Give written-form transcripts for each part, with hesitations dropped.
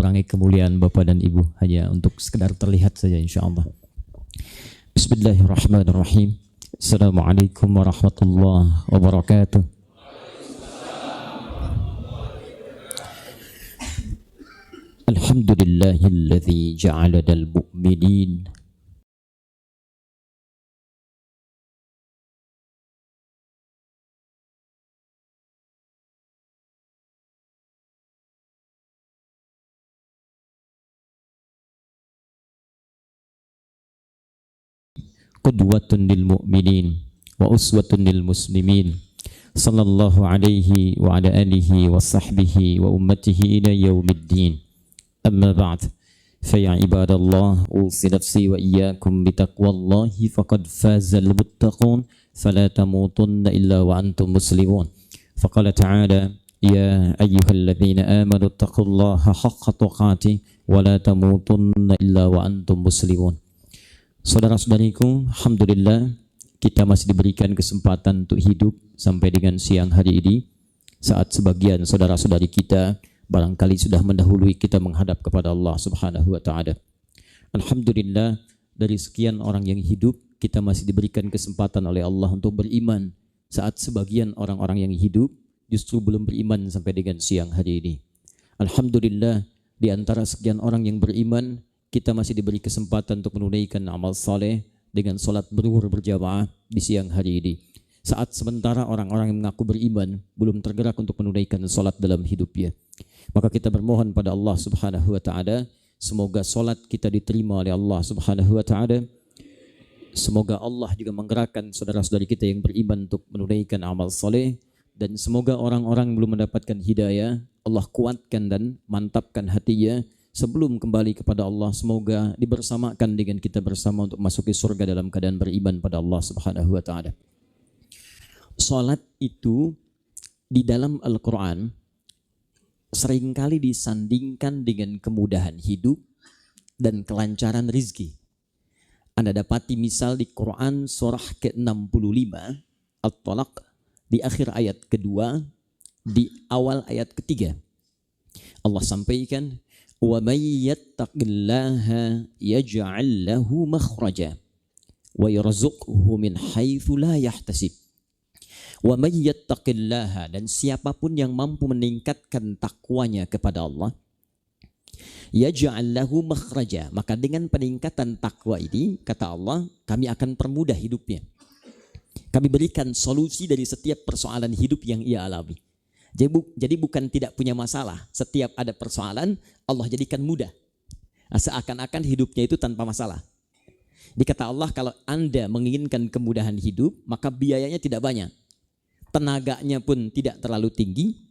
mengurangi kemuliaan Bapak dan Ibu, hanya untuk sekedar terlihat saja insyaallah. Bismillahirrahmanirrahim. Assalamualaikum warahmatullahi wabarakatuh. Alhamdulillahilladzi ja'ala dal mu'minin qudwatun lil mu'minin wa uswatun lil muslimin sallallahu alaihi wa ala alihi wa sahbihi wa ummatihi ila yaumiddin. Amma ba'd, fa ya ibadallah, usi nafsi wa iyyakum bitaqwallahi faqad fazal muttaqun fala tamutunna illa wa antum muslimun. Faqala ta'ala ya ayyuhalladzina amanu taqullaha haqqa tuqatih wa la tamutunna illa wa antum muslimun. Saudara-saudariku, alhamdulillah kita masih diberikan kesempatan untuk hidup sampai dengan siang hari ini, saat sebagian saudara-saudari kita barangkali sudah mendahului kita menghadap kepada Allah Subhanahu wa taala. Alhamdulillah, dari sekian orang yang hidup kita masih diberikan kesempatan oleh Allah untuk beriman, saat sebagian orang-orang yang hidup justru belum beriman sampai dengan siang hari ini. Alhamdulillah, di antara sekian orang yang beriman kita masih diberi kesempatan untuk menunaikan amal saleh dengan solat zuhur berjamaah di siang hari ini. Saat sementara orang-orang yang mengaku beriman belum tergerak untuk menunaikan solat dalam hidupnya. Maka kita bermohon pada Allah Subhanahu wa taala, semoga solat kita diterima oleh Allah Subhanahu wa taala. Semoga Allah juga menggerakkan saudara-saudari kita yang beriman untuk menunaikan amal saleh, dan semoga orang-orang yang belum mendapatkan hidayah Allah kuatkan dan mantapkan hatinya sebelum kembali kepada Allah. Semoga dibersamakan dengan kita bersama untuk masuki surga dalam keadaan beriman pada Allah Subhanahu wa taala. Salat itu di dalam Al-Qur'an seringkali disandingkan dengan kemudahan hidup dan kelancaran rizki. Anda dapati misal di Quran surah ke-65 At-Talaq, di akhir ayat kedua, di awal ayat ketiga, Allah sampaikan, وَمَنْ يَتَّقِ اللَّهَ يَجْعَلْ لَهُ مَخْرَجًا وَيَرْزُقْهُ مِنْ حَيْثُ لَا يَحْتَسِبُ. وَمَنْ يَتَّقِ اللَّهَ, dan siapapun yang mampu meningkatkan takwanya kepada Allah, يَجْعَلْ لَهُ مَخْرَجًا, maka dengan peningkatan takwa ini, kata Allah, kami akan permudah hidupnya. Kami berikan solusi dari setiap persoalan hidup yang ia alami. Jadi bukan tidak punya masalah. Setiap ada persoalan Allah jadikan mudah. Seakan-akan hidupnya itu tanpa masalah. Dikata Allah, kalau Anda menginginkan kemudahan hidup, maka biayanya tidak banyak, tenaganya pun tidak terlalu tinggi.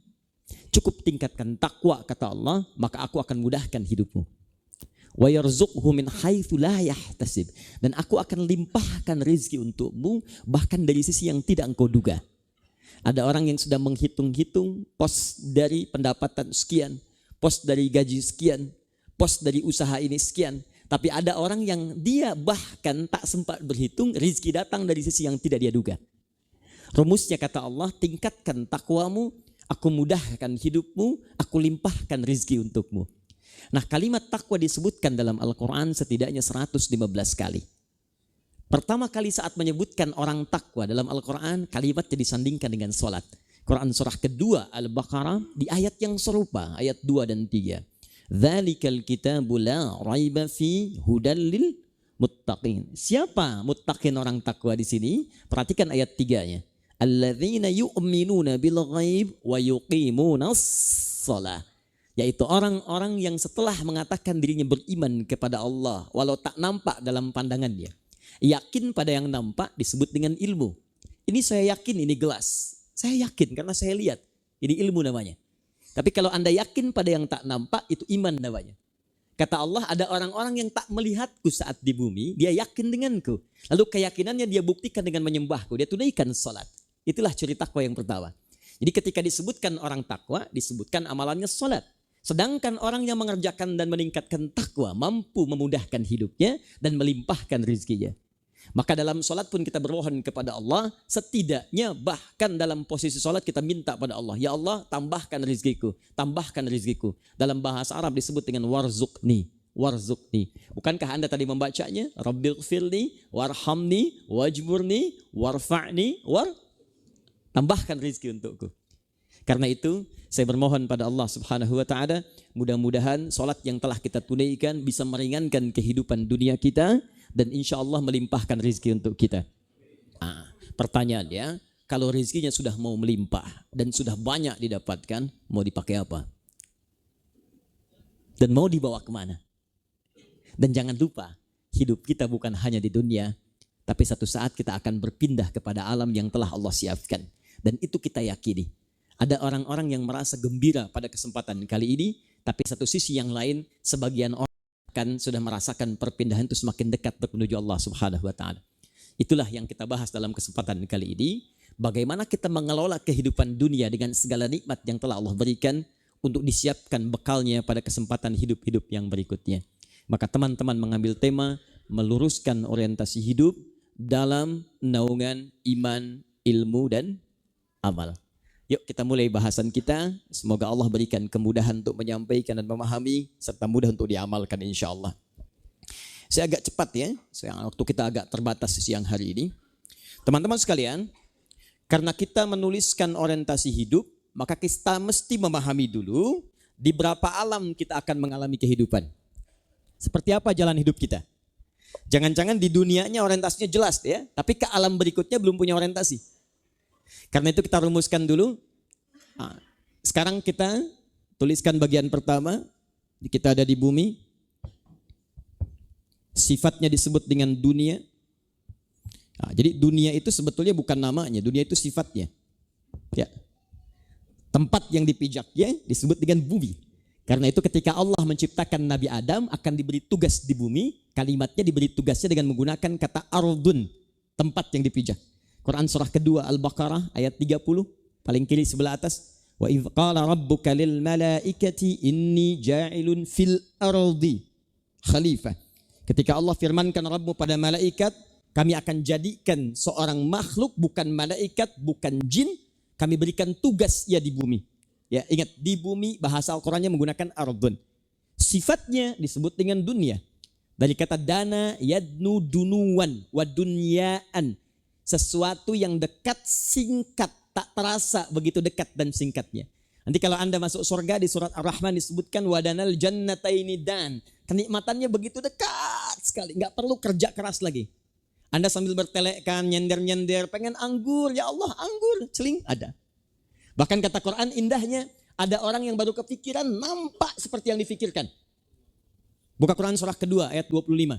Cukup tingkatkan takwa, kata Allah, maka aku akan mudahkan hidupmu. Wa yarzuqhu min haitsu la yahtasib, dan aku akan limpahkan rezeki untukmu bahkan dari sisi yang tidak engkau duga. Ada orang yang sudah menghitung-hitung pos dari pendapatan sekian, pos dari gaji sekian, pos dari usaha ini sekian. Tapi ada orang yang dia bahkan tak sempat berhitung, rezeki datang dari sisi yang tidak dia duga. Rumusnya, kata Allah, tingkatkan takwamu, aku mudahkan hidupmu, aku limpahkan rezeki untukmu. Nah, kalimat takwa disebutkan dalam Al-Quran setidaknya 115 kali. Pertama kali saat menyebutkan orang takwa dalam Al-Quran, kalimatnya disandingkan dengan sholat. Quran surah kedua Al-Baqarah di ayat yang serupa, ayat 2 dan 3. Dzalikal kitabu la raiba fi hudal lil muttaqin. Siapa muttaqin, orang takwa di sini? Perhatikan ayat 3-nya. Alladzina yu'minuna bil ghaib wa yuqimunas shalah. Yaitu orang-orang yang setelah mengatakan dirinya beriman kepada Allah walau tak nampak dalam pandangannya. Yakin pada yang nampak disebut dengan ilmu. Ini saya yakin, ini gelas. Saya yakin karena saya lihat. Ini ilmu namanya. Tapi kalau Anda yakin pada yang tak nampak, itu iman namanya. Kata Allah, ada orang-orang yang tak melihatku saat di bumi, dia yakin denganku. Lalu keyakinannya dia buktikan dengan menyembahku. Dia tunaikan salat. Itulah ciri takwa yang pertama. Jadi ketika disebutkan orang takwa, disebutkan amalannya salat. Sedangkan orang yang mengerjakan dan meningkatkan takwa mampu memudahkan hidupnya dan melimpahkan rezekinya. Maka dalam sholat pun kita bermohon kepada Allah, setidaknya bahkan dalam posisi sholat kita minta pada Allah, ya Allah tambahkan rizkiku, tambahkan rizkiku. Dalam bahasa Arab disebut dengan warzuqni, warzuqni. Bukankah Anda tadi membacanya? Rabbighfirli, warhamni, wajburni, warfa'ni, tambahkan rizki untukku. Karena itu saya bermohon pada Allah Subhanahu wa taala, mudah-mudahan sholat yang telah kita tunaikan bisa meringankan kehidupan dunia kita dan insya Allah melimpahkan rizki untuk kita. Pertanyaannya, kalau rizkinya sudah mau melimpah dan sudah banyak didapatkan, mau dipakai apa? Dan mau dibawa kemana? Dan jangan lupa, hidup kita bukan hanya di dunia, tapi satu saat kita akan berpindah kepada alam yang telah Allah siapkan. Dan itu kita yakini. Ada orang-orang yang merasa gembira pada kesempatan kali ini, tapi satu sisi yang lain, sebagian orang kan sudah merasakan perpindahan itu semakin dekat menuju Allah Subhanahu wa taala. Itulah yang kita bahas dalam kesempatan kali ini, bagaimana kita mengelola kehidupan dunia dengan segala nikmat yang telah Allah berikan untuk disiapkan bekalnya pada kesempatan hidup-hidup yang berikutnya. Maka teman-teman mengambil tema meluruskan orientasi hidup dalam naungan iman, ilmu dan amal. Yuk kita mulai bahasan kita. Semoga Allah berikan kemudahan untuk menyampaikan dan memahami serta mudah untuk diamalkan insya Allah. Saya agak cepat ya, waktu kita agak terbatas di siang hari ini. Teman-teman sekalian, karena kita menuliskan orientasi hidup, maka kita mesti memahami dulu di berapa alam kita akan mengalami kehidupan. Seperti apa jalan hidup kita. Jangan-jangan di dunianya orientasinya jelas ya, tapi ke alam berikutnya belum punya orientasi. Karena itu kita rumuskan dulu. Sekarang kita tuliskan bagian pertama. Kita ada di bumi. Sifatnya disebut dengan dunia. Jadi dunia itu sebetulnya bukan namanya. Dunia itu sifatnya. Ya. Tempat yang dipijaknya disebut dengan bumi. Karena itu ketika Allah menciptakan Nabi Adam akan diberi tugas di bumi. Kalimatnya diberi tugasnya dengan menggunakan kata ardun. Tempat yang dipijak. Quran surah kedua Al-Baqarah ayat 30 paling kiri sebelah atas, wa idz qala rabbuka lil malaikati inni ja'ilun fil ardi khalifah. Ketika Allah firmankan Rabbmu pada malaikat, kami akan jadikan seorang makhluk, bukan malaikat, bukan jin, kami berikan tugas ia di bumi. Ya, ingat di bumi bahasa Al-Qur'annya menggunakan ardun. Sifatnya disebut dengan dunia. Dari kata dana yadnu dunuwan wa dunyaan. Sesuatu yang dekat, singkat, tak terasa begitu dekat dan singkatnya. Nanti kalau Anda masuk surga di surat Ar-Rahman disebutkan wadanal jannataini dan. Kenikmatannya begitu dekat sekali, nggak perlu kerja keras lagi. Anda sambil bertelekan, nyender-nyender, pengen anggur, ya Allah anggur, celing ada. Bahkan kata Quran indahnya, ada orang yang baru kepikiran nampak seperti yang difikirkan. Buka Quran surah kedua ayat 25,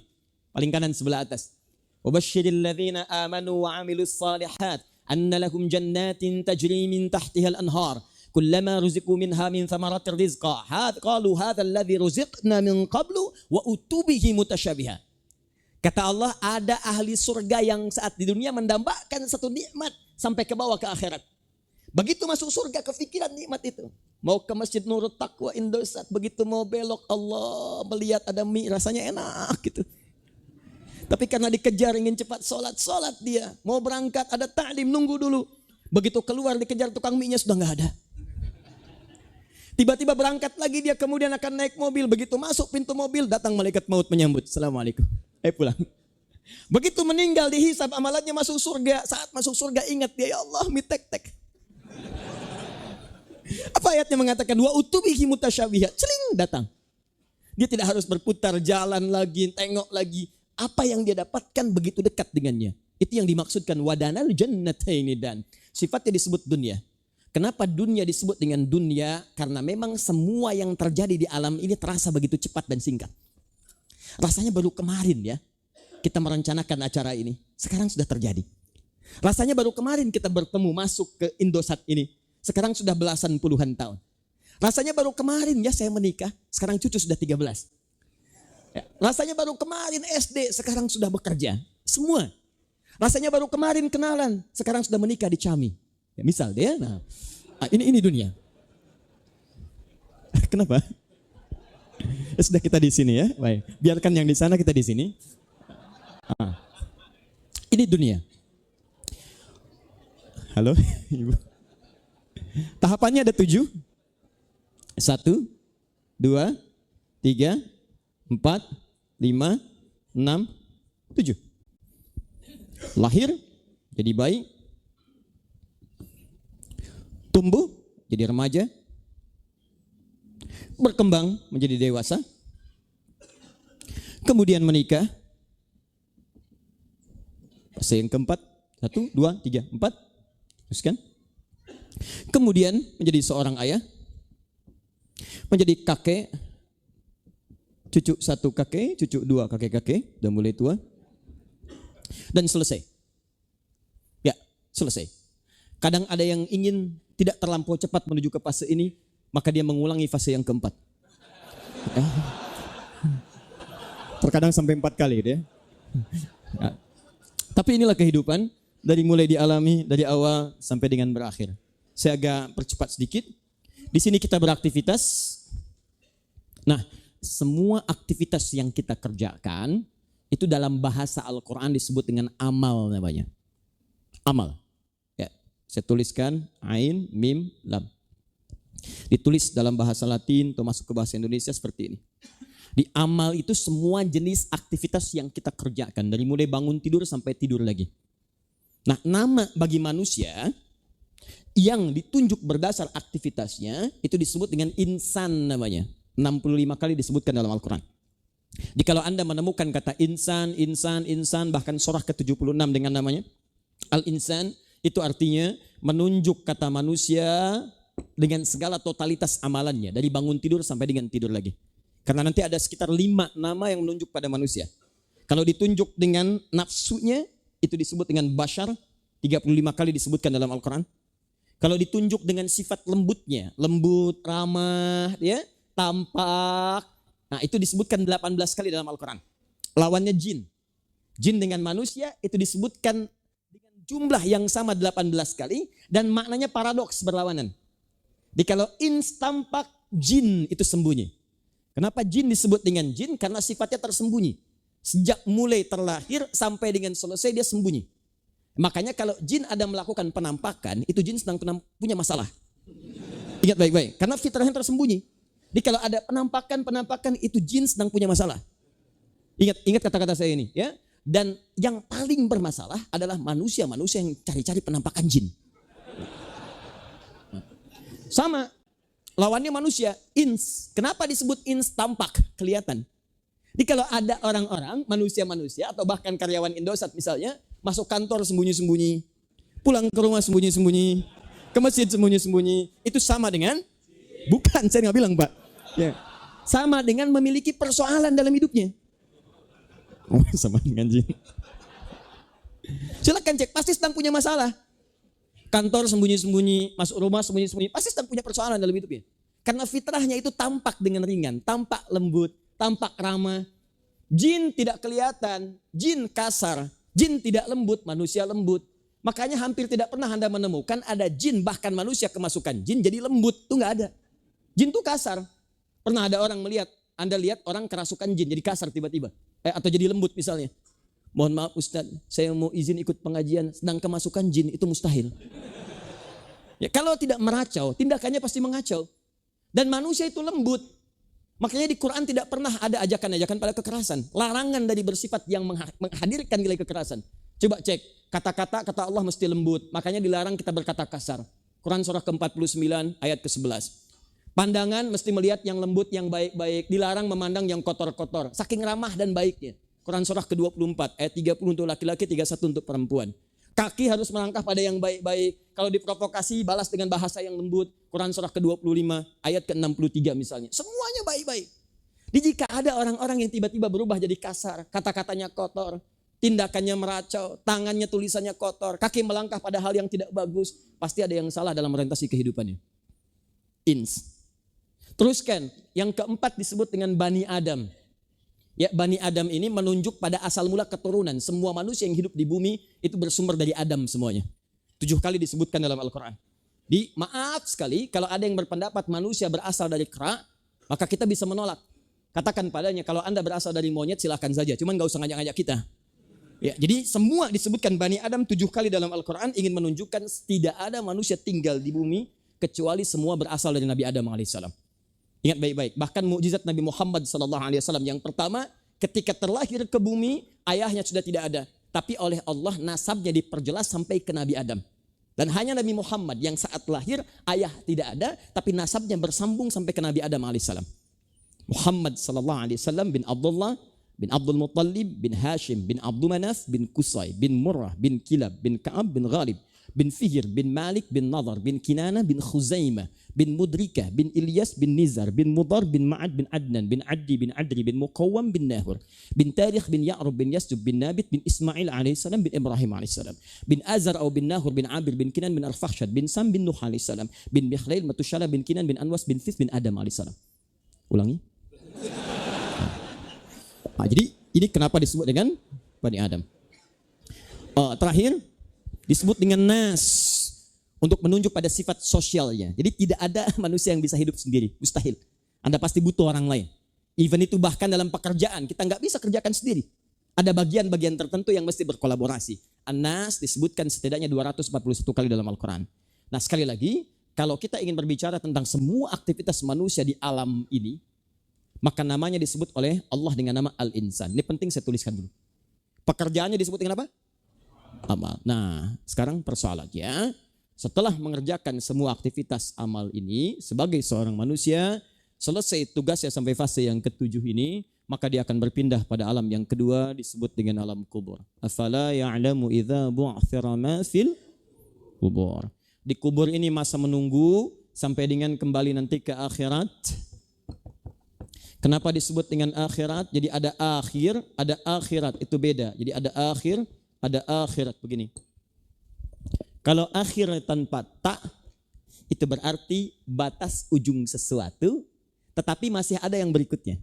paling kanan sebelah atas. وَبَشِّرِ الَّذِينَ آمَنُوا وَعَمِلُوا الصَّالِحَاتِ أَنَّ لَهُمْ جَنَّاتٍ تَجْرِي مِنْ تَحْتِهَا الْأَنْهَارُ كُلَّمَا رُزِقُوا مِنْهَا مِنْ ثَمَرَاتِ الرِّزْقِ قَالُوا هَذَا الَّذِي رُزِقْنَا مِنْ قَبْلُ وَأُتُوا بِهِ مُتَشَابِهًا. Kata Allah, ada ahli surga yang saat di dunia mendambakan satu nikmat sampai ke bawah ke akhirat. Begitu masuk surga kepikiran nikmat itu. Mau ke Masjid Nurul Taqwa Indosat, begitu mau belok Allah melihat ada mie rasanya enak gitu. Tapi karena dikejar ingin cepat sholat dia. Mau berangkat ada ta'lim, nunggu dulu. Begitu keluar dikejar tukang mie-nya sudah gak ada. Tiba-tiba berangkat lagi dia kemudian akan naik mobil. Begitu masuk pintu mobil datang malaikat maut menyambut. Assalamualaikum. Pulang. Begitu meninggal dihisab amalannya masuk surga. Saat masuk surga ingat dia, ya Allah mie tek-tek. Apa ayatnya mengatakan wa utubihi mutasyabiha. Celing datang. Dia tidak harus berputar jalan lagi, tengok lagi. Apa yang dia dapatkan begitu dekat dengannya. Itu yang dimaksudkan wadanal jannataini dan. Sifatnya disebut dunia. Kenapa dunia disebut dengan dunia? Karena memang semua yang terjadi di alam ini terasa begitu cepat dan singkat. Rasanya baru kemarin ya kita merencanakan acara ini. Sekarang sudah terjadi. Rasanya baru kemarin kita bertemu masuk ke Indosat ini. Sekarang sudah belasan puluhan tahun. Rasanya baru kemarin ya saya menikah. Sekarang cucu sudah 13. Ya, rasanya baru kemarin SD, sekarang sudah bekerja. Semua. Rasanya baru kemarin kenalan, sekarang sudah menikah di Cami. Ya, misal dia, ini dunia. Kenapa? Ya, sudah kita di sini ya. Baik. Biarkan yang di sana, kita di sini. Ini dunia. Halo, Ibu. Tahapannya ada 7. 1, 2, 3, 4, 5, 6, 7. Lahir jadi bayi, tumbuh jadi remaja, berkembang menjadi dewasa, kemudian menikah. Fase yang keempat, 1, 2, 3, 4. Teruskan. Kemudian menjadi seorang ayah, menjadi kakek, cucu 1 kakek, cucu 2 kakek-kakek, udah mulai tua, dan selesai. Ya, selesai. Kadang ada yang ingin tidak terlampau cepat menuju ke fase ini, maka dia mengulangi fase yang keempat. Terkadang sampai 4 kali dia. Ya. Tapi inilah kehidupan, dari mulai dialami dari awal sampai dengan berakhir. Saya agak percepat sedikit. Di sini kita beraktivitas. Nah, semua aktivitas yang kita kerjakan itu dalam bahasa Al-Quran disebut dengan amal namanya. Amal. Ya, saya tuliskan ain, mim, lam. Ditulis dalam bahasa Latin atau masuk ke bahasa Indonesia seperti ini. Di amal itu semua jenis aktivitas yang kita kerjakan, dari mulai bangun tidur sampai tidur lagi. Nah, nama bagi manusia yang ditunjuk berdasar aktivitasnya itu disebut dengan insan namanya. 65 kali disebutkan dalam Al-Quran. Jadi kalau Anda menemukan kata insan, bahkan surah ke-76 dengan namanya Al-Insan, itu artinya menunjuk kata manusia dengan segala totalitas amalannya, dari bangun tidur sampai dengan tidur lagi. Karena nanti ada sekitar 5 nama yang menunjuk pada manusia. Kalau ditunjuk dengan nafsunya, itu disebut dengan bashar, 35 kali disebutkan dalam Al-Quran. Kalau ditunjuk dengan sifat lembutnya, lembut, ramah, ya, tampak, nah itu disebutkan 18 kali dalam Al-Quran. Lawannya jin. Jin dengan manusia itu disebutkan dengan jumlah yang sama 18 kali dan maknanya paradoks, berlawanan. Jadi kalau ins tampak, jin itu sembunyi. Kenapa jin disebut dengan jin? Karena sifatnya tersembunyi. Sejak mulai terlahir sampai dengan selesai dia sembunyi. Makanya kalau jin ada melakukan penampakan, itu jin sedang punya masalah. Ingat baik-baik, karena fitrahnya tersembunyi. Jadi kalau ada penampakan, itu jin sedang punya masalah. Ingat kata-kata saya ini, ya. Dan yang paling bermasalah adalah manusia yang cari-cari penampakan jin. Sama, lawannya manusia, ins. Kenapa disebut ins? Tampak, kelihatan. Jadi kalau ada orang-orang, manusia-manusia atau bahkan karyawan Indosat misalnya, masuk kantor sembunyi-sembunyi, pulang ke rumah sembunyi-sembunyi, ke masjid sembunyi-sembunyi, itu sama dengan, bukan, saya nggak bilang Pak, ya, sama dengan memiliki persoalan dalam hidupnya. Oh, sama dengan jin. Silakan cek, pasti sedang punya masalah. Kantor sembunyi-sembunyi, masuk rumah sembunyi-sembunyi, pasti sedang punya persoalan dalam hidupnya. Karena fitrahnya itu tampak dengan ringan, tampak lembut, tampak ramah. Jin tidak kelihatan, jin kasar, jin tidak lembut, manusia lembut. Makanya hampir tidak pernah Anda menemukan ada jin, bahkan manusia kemasukan jin jadi lembut, itu nggak ada. Jin itu kasar. Pernah ada orang melihat, Anda lihat orang kerasukan jin jadi kasar tiba-tiba, atau jadi lembut misalnya. Mohon maaf Ustaz, saya mau izin ikut pengajian, sedang kemasukan jin, itu mustahil. Ya, kalau tidak meracau, tindakannya pasti mengacau. Dan manusia itu lembut. Makanya di Quran tidak pernah ada ajakan-ajakan pada kekerasan. Larangan dari bersifat yang menghadirkan nilai kekerasan. Coba cek, kata Allah mesti lembut. Makanya dilarang kita berkata kasar. Quran surah ke-49 ayat ke-11. Pandangan mesti melihat yang lembut, yang baik-baik. Dilarang memandang yang kotor-kotor. Saking ramah dan baiknya. Quran surah ke-24 ayat 30 untuk laki-laki, 31 untuk perempuan. Kaki harus melangkah pada yang baik-baik. Kalau diprovokasi balas dengan bahasa yang lembut. Quran surah ke-25 ayat ke-63 misalnya. Semuanya baik-baik. Jadi jika ada orang-orang yang tiba-tiba berubah jadi kasar, kata-katanya kotor, tindakannya meracau, tangannya tulisannya kotor, kaki melangkah pada hal yang tidak bagus, pasti ada yang salah dalam orientasi kehidupannya. Ins. Teruskan, yang keempat disebut dengan Bani Adam. Ya, Bani Adam ini menunjuk pada asal mula keturunan. Semua manusia yang hidup di bumi itu bersumber dari Adam semuanya. 7 kali disebutkan dalam Al-Quran. Maaf sekali, kalau ada yang berpendapat manusia berasal dari kera, maka kita bisa menolak. Katakan padanya, kalau Anda berasal dari monyet silahkan saja, cuman gak usah ngajak-ngajak kita. Ya, jadi semua disebutkan Bani Adam 7 kali dalam Al-Quran ingin menunjukkan tidak ada manusia tinggal di bumi kecuali semua berasal dari Nabi Adam alaihissalam. Ingat baik-baik. Bahkan mukjizat Nabi Muhammad SAW yang pertama ketika terlahir ke bumi ayahnya sudah tidak ada. Tapi oleh Allah nasabnya diperjelas sampai ke Nabi Adam. Dan hanya Nabi Muhammad yang saat lahir ayah tidak ada tapi nasabnya bersambung sampai ke Nabi Adam alaihissalam. Muhammad SAW bin Abdullah bin Abdul Muttalib, bin Hashim, bin Abdul Manaf, bin Qusay, bin Murrah, bin Kilab, bin Ka'ab, bin Ghalib, bin Fihr, bin Malik, bin Nadar, bin Kinana, bin Khuzaimah, bin Mudrikah, bin Ilyas, bin Nizar, bin Mudar, bin Ma'ad, bin Adnan, bin Addi, bin Adri, bin Muqawwam, bin Nahur, bin Tarikh, bin Ya'rub, bin Yasjub, bin Nabit, bin Ismail alaihissalam, bin Ibrahim alaihissalam, bin Azar atau bin Nahur, bin Abir, bin Kinan, bin Arfakhshad, bin Sam, bin Nuh alaihissalam, bin Mikhlail, Matushala, bin Kinan, bin Anwas, bin Thith, bin Adam alaihissalam. Ulangi. Jadi ini kenapa disebut dengan Bani Adam. Terakhir disebut dengan nas untuk menunjuk pada sifat sosialnya. Jadi tidak ada manusia yang bisa hidup sendiri, mustahil. Anda pasti butuh orang lain. Even itu bahkan dalam pekerjaan kita nggak bisa kerjakan sendiri. Ada bagian-bagian tertentu yang mesti berkolaborasi. An-Nas disebutkan setidaknya 241 kali dalam Al-Quran. Nah sekali lagi, kalau kita ingin berbicara tentang semua aktivitas manusia di alam ini, maka namanya disebut oleh Allah dengan nama Al-Insan. Ini penting saya tuliskan dulu. Pekerjaannya disebut dengan apa? Amal. Nah, sekarang persoalannya, setelah mengerjakan semua aktivitas amal ini sebagai seorang manusia, selesai tugasnya sampai fase yang ketujuh ini, maka dia akan berpindah pada alam yang kedua disebut dengan alam kubur. Afala ya'lamu idza bu'thira ma fil kubur. Di kubur ini masa menunggu sampai dengan kembali nanti ke akhirat. Kenapa disebut dengan akhirat? Jadi ada akhir, ada akhirat, itu beda. Jadi ada akhir, ada akhirat begini. Kalau akhir tanpa tak, itu berarti batas ujung sesuatu, tetapi masih ada yang berikutnya.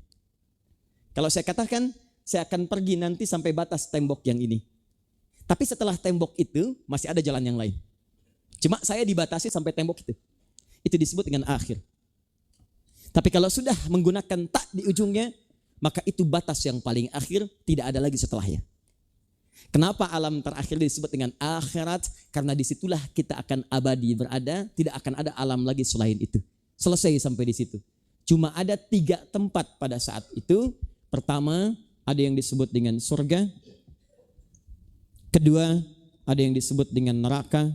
Kalau saya katakan, saya akan pergi nanti sampai batas tembok yang ini. Tapi setelah tembok itu, masih ada jalan yang lain. Cuma saya dibatasi sampai tembok itu. Itu disebut dengan akhir. Tapi kalau sudah menggunakan tak di ujungnya, maka itu batas yang paling akhir, tidak ada lagi setelahnya. Kenapa alam terakhir disebut dengan akhirat? Karena disitulah kita akan abadi berada, tidak akan ada alam lagi selain itu. Selesai sampai di situ. Cuma ada 3 tempat pada saat itu. Pertama, ada yang disebut dengan surga. Kedua, ada yang disebut dengan neraka.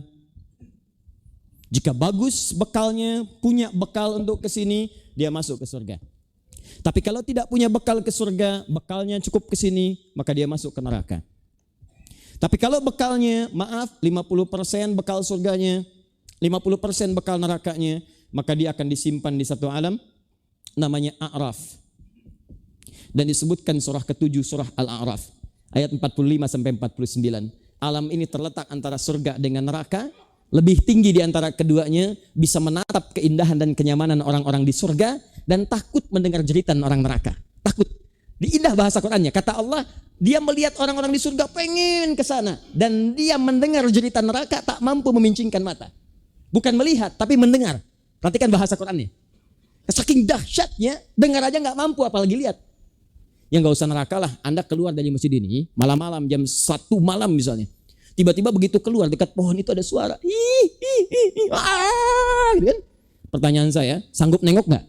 Jika bagus bekalnya, punya bekal untuk ke sini, dia masuk ke surga. Tapi kalau tidak punya bekal ke surga, bekalnya cukup ke sini, maka dia masuk ke neraka. Tapi kalau bekalnya, 50% bekal surganya, 50% bekal nerakanya, maka dia akan disimpan di satu alam, namanya A'raf. Dan disebutkan surah ke-7, surah Al-A'raf, ayat 45-49. Alam ini terletak antara surga dengan neraka. Lebih tinggi di antara keduanya, bisa menatap keindahan dan kenyamanan orang-orang di surga dan takut mendengar jeritan orang neraka. Takut. Di indah bahasa Qur'annya. Kata Allah, dia melihat orang-orang di surga pengen ke sana dan dia mendengar jeritan neraka tak mampu memincingkan mata. Bukan melihat tapi mendengar. Perhatikan bahasa Qur'annya. Saking dahsyatnya, dengar aja nggak mampu apalagi lihat. Ya nggak usah neraka lah. Anda keluar dari masjid ini malam-malam jam 1 malam misalnya. Tiba-tiba begitu keluar dekat pohon itu ada suara. Gitu kan? Pertanyaan saya, sanggup nengok nggak?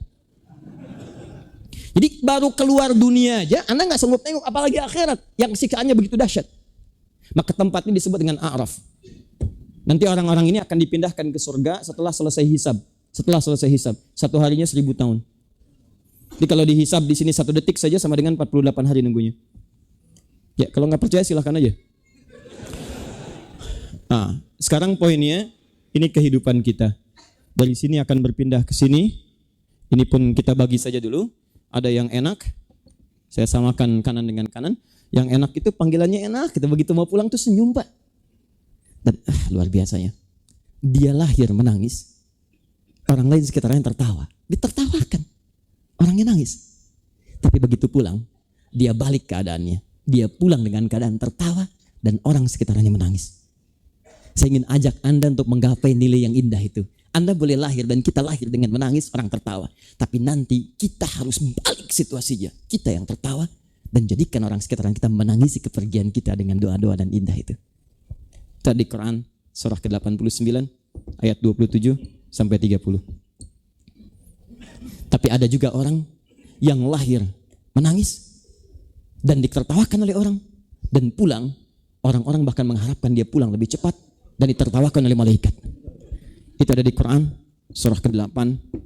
Jadi baru keluar dunia aja, Anda nggak sanggup nengok, apalagi akhirat yang siksaannya begitu dahsyat. Maka tempat ini disebut dengan A'raf. Nanti orang-orang ini akan dipindahkan ke surga setelah selesai hisab. Setelah selesai hisab, 1 harinya 1000 tahun. Jadi kalau dihisab di sini 1 detik saja sama dengan 48 hari nunggunya. Ya kalau nggak percaya silahkan aja. Nah, sekarang poinnya, ini kehidupan kita. Dari sini akan berpindah ke sini. Ini pun kita bagi saja dulu. Ada yang enak, saya samakan kanan dengan kanan. Yang enak itu panggilannya enak. Kita begitu mau pulang tuh senyum Pak. Dan luar biasanya. Dia lahir menangis. Orang lain sekitarnya tertawa. Ditertawakan. Orangnya nangis. Tapi begitu pulang, dia balik keadaannya. Dia pulang dengan keadaan tertawa dan orang sekitarnya menangis. Saya ingin ajak Anda untuk menggapai nilai yang indah itu. Anda boleh lahir dan kita lahir dengan menangis, orang tertawa. Tapi nanti kita harus balik situasinya. Kita yang tertawa dan jadikan orang sekitar kita menangisi kepergian kita dengan doa-doa dan indah itu. Tadi Quran surah ke-89 ayat 27 sampai 30. Tapi ada juga orang yang lahir menangis dan ditertawakan oleh orang, dan pulang, orang-orang bahkan mengharapkan dia pulang lebih cepat dan ditertawakan oleh malaikat. Itu ada di Quran surah ke-8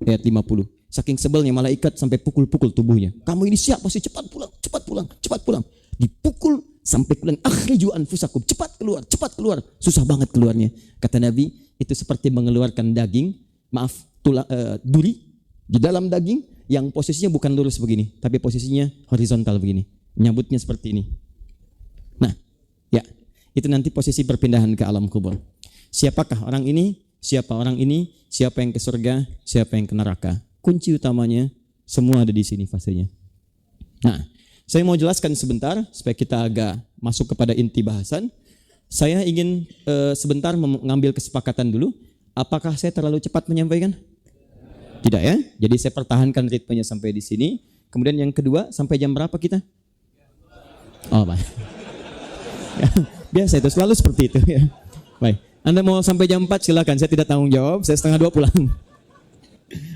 ayat 50. Saking sebelnya malaikat sampai pukul-pukul tubuhnya. Kamu ini siapa sih? Cepat pulang, cepat pulang, cepat pulang. Dipukul sampai pulang. Akhriju anfusakum, cepat keluar, cepat keluar. Susah banget keluarnya. Kata Nabi, itu seperti mengeluarkan daging, duri di dalam daging yang posisinya bukan lurus begini, tapi posisinya horizontal begini. Menyambutnya seperti ini. Nah, ya, itu nanti posisi perpindahan ke alam kubur. Siapakah orang ini? Siapa orang ini? Siapa yang ke surga? Siapa yang ke neraka? Kunci utamanya semua ada di sini fasenya. Nah, saya mau jelaskan sebentar supaya kita agak masuk kepada inti bahasan. Saya ingin sebentar mengambil kesepakatan dulu. Apakah saya terlalu cepat menyampaikan? Tidak ya. Jadi saya pertahankan ritmenya sampai di sini. Kemudian yang kedua, sampai jam berapa kita? Oh, baik. Biasa itu selalu seperti itu ya. Baik. Anda mau sampai jam 4 silakan. Saya tidak tanggung jawab. Saya 1:30 pulang.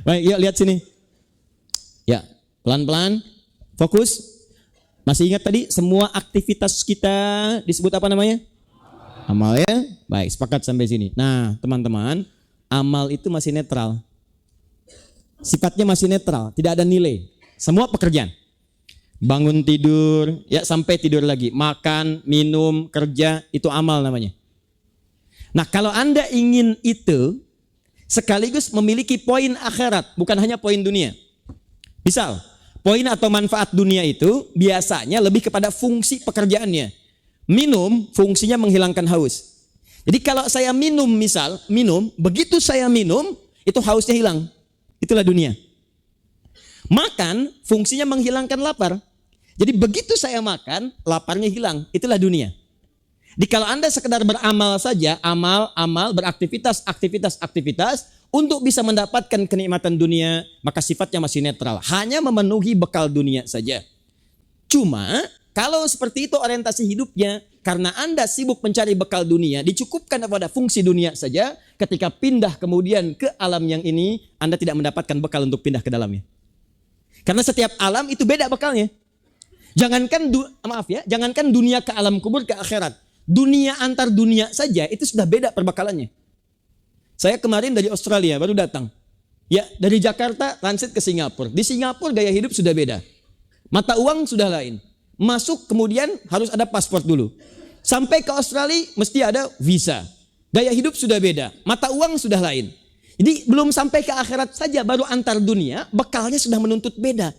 Baik, yuk lihat sini. Ya, pelan-pelan, fokus. Masih ingat tadi semua aktivitas kita disebut apa namanya? Amal ya? Baik, sepakat sampai sini. Nah, teman-teman, amal itu masih netral. Sifatnya masih netral, tidak ada nilai. Semua pekerjaan. Bangun tidur, ya sampai tidur lagi. Makan, minum, kerja, itu amal namanya. Nah, kalau Anda ingin itu sekaligus memiliki poin akhirat, bukan hanya poin dunia. Misal, poin atau manfaat dunia itu biasanya lebih kepada fungsi pekerjaannya. Minum, fungsinya menghilangkan haus. Jadi kalau saya minum, misal, begitu saya minum, itu hausnya hilang. Itulah dunia. Makan, fungsinya menghilangkan lapar. Jadi begitu saya makan, laparnya hilang. Itulah dunia. Jadi kalau Anda sekedar beramal saja, amal, beraktivitas, aktivitas, untuk bisa mendapatkan kenikmatan dunia, maka sifatnya masih netral. Hanya memenuhi bekal dunia saja. Cuma, kalau seperti itu orientasi hidupnya, karena Anda sibuk mencari bekal dunia, dicukupkan pada fungsi dunia saja, ketika pindah kemudian ke alam yang ini, Anda tidak mendapatkan bekal untuk pindah ke dalamnya. Karena setiap alam itu beda bekalnya. Jangankan dunia ke alam kubur, ke akhirat. Dunia antar dunia saja itu sudah beda perbekalannya. Saya kemarin dari Australia baru datang. Ya, dari Jakarta transit ke Singapura. Di Singapura gaya hidup sudah beda. Mata uang sudah lain. Masuk kemudian harus ada paspor dulu. Sampai ke Australia mesti ada visa. Gaya hidup sudah beda. Mata uang sudah lain. Jadi belum sampai ke akhirat saja, baru antar dunia bekalnya sudah menuntut beda.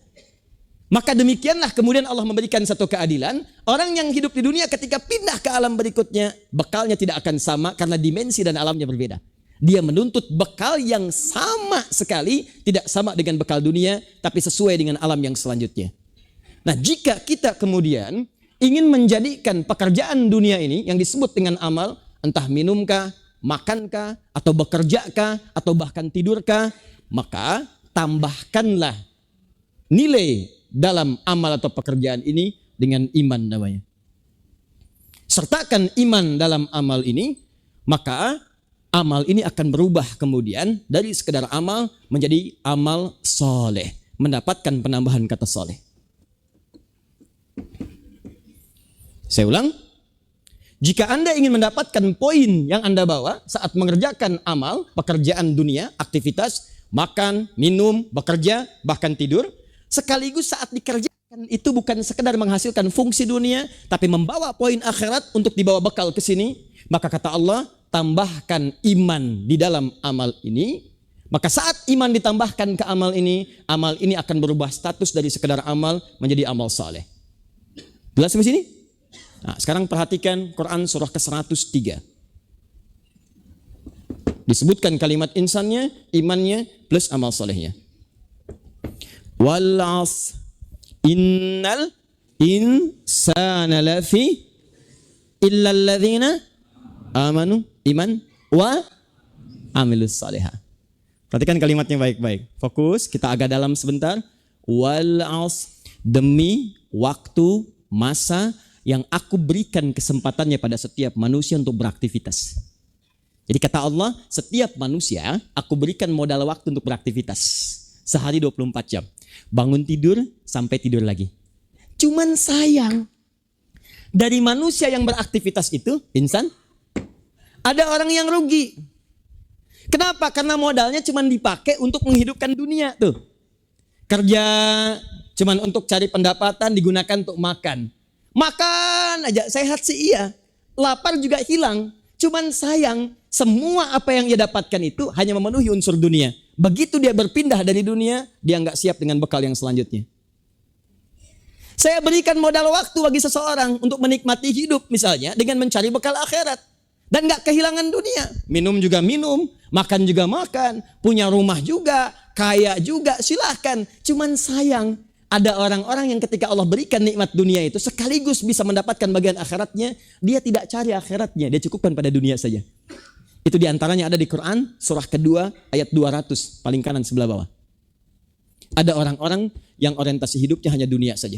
Maka demikianlah kemudian Allah memberikan satu keadilan. Orang yang hidup di dunia ketika pindah ke alam berikutnya, bekalnya tidak akan sama karena dimensi dan alamnya berbeda. Dia menuntut bekal yang sama sekali, tidak sama dengan bekal dunia, tapi sesuai dengan alam yang selanjutnya. Nah, jika kita kemudian ingin menjadikan pekerjaan dunia ini yang disebut dengan amal, entah minumkah, makankah, atau bekerjakah, atau bahkan tidurkah, maka tambahkanlah nilai dalam amal atau pekerjaan ini dengan iman namanya. Sertakan iman dalam amal ini, maka amal ini akan berubah kemudian dari sekedar amal menjadi amal soleh. Mendapatkan penambahan kata soleh. Saya ulang. Jika Anda ingin mendapatkan poin yang Anda bawa saat mengerjakan amal, pekerjaan dunia, aktivitas, makan, minum, bekerja, bahkan tidur, sekaligus saat dikerjakan itu bukan sekedar menghasilkan fungsi dunia, tapi membawa poin akhirat untuk dibawa bekal ke sini, maka kata Allah, tambahkan iman di dalam amal ini. Maka saat iman ditambahkan ke amal ini akan berubah status dari sekedar amal menjadi amal saleh. Jelas sampai sini? Nah, sekarang perhatikan Quran surah ke-103. Disebutkan kalimat insannya, imannya, plus amal salehnya. Wal 'asr innal insana lafi illa alladzina amanu iman wa amilus salihah. Perhatikan kalimatnya baik-baik. Fokus, kita agak dalam sebentar. Wal 'asr, demi waktu, masa yang aku berikan kesempatannya pada setiap manusia untuk beraktivitas. Jadi kata Allah, setiap manusia aku berikan modal waktu untuk beraktivitas. Sehari 24 jam. Bangun tidur sampai tidur lagi. Cuman sayang, dari manusia yang beraktivitas itu, insan, ada orang yang rugi. Kenapa? Karena modalnya cuman dipakai untuk menghidupkan dunia tuh. Kerja cuman untuk cari pendapatan, digunakan untuk makan. Makan aja, sehat sih iya. Lapar juga hilang. Cuman sayang, semua apa yang dia dapatkan itu hanya memenuhi unsur dunia. Begitu dia berpindah dari dunia, dia nggak siap dengan bekal yang selanjutnya. Saya berikan modal waktu bagi seseorang untuk menikmati hidup misalnya dengan mencari bekal akhirat. Dan nggak kehilangan dunia. Minum juga minum, makan juga makan, punya rumah juga, kaya juga, silahkan. Cuman sayang, ada orang-orang yang ketika Allah berikan nikmat dunia itu sekaligus bisa mendapatkan bagian akhiratnya, dia tidak cari akhiratnya, dia cukupkan pada dunia saja. Itu diantaranya ada di Quran, surah kedua, ayat 200, paling kanan sebelah bawah. Ada orang-orang yang orientasi hidupnya hanya dunia saja.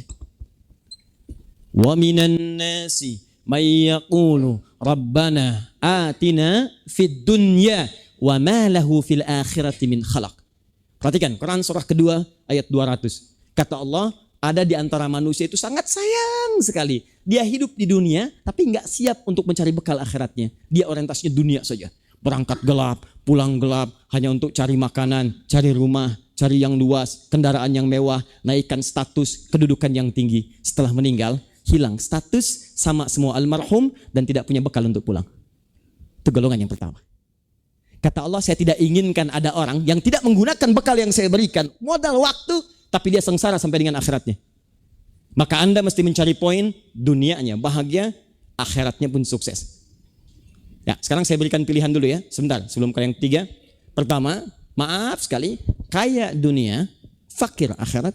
Wa minan nasi may yaqulu rabbana atina fid dunya wa ma lahu fil akhirati min khalaq. Perhatikan, Quran surah kedua, ayat 200. Kata Allah, ada di antara manusia itu sangat sayang sekali. Dia hidup di dunia, tapi nggak siap untuk mencari bekal akhiratnya. Dia orientasinya dunia saja. Berangkat gelap, pulang gelap, hanya untuk cari makanan, cari rumah, cari yang luas, kendaraan yang mewah, naikkan status, kedudukan yang tinggi. Setelah meninggal, hilang status sama semua almarhum dan tidak punya bekal untuk pulang. Itu golongan yang pertama. Kata Allah, saya tidak inginkan ada orang yang tidak menggunakan bekal yang saya berikan. Modal waktu, tapi dia sengsara sampai dengan akhiratnya. Maka Anda mesti mencari poin dunianya bahagia, akhiratnya pun sukses. Ya, sekarang saya berikan pilihan dulu ya, sebentar sebelum ke yang ketiga. Pertama, maaf sekali, kaya dunia, fakir akhirat.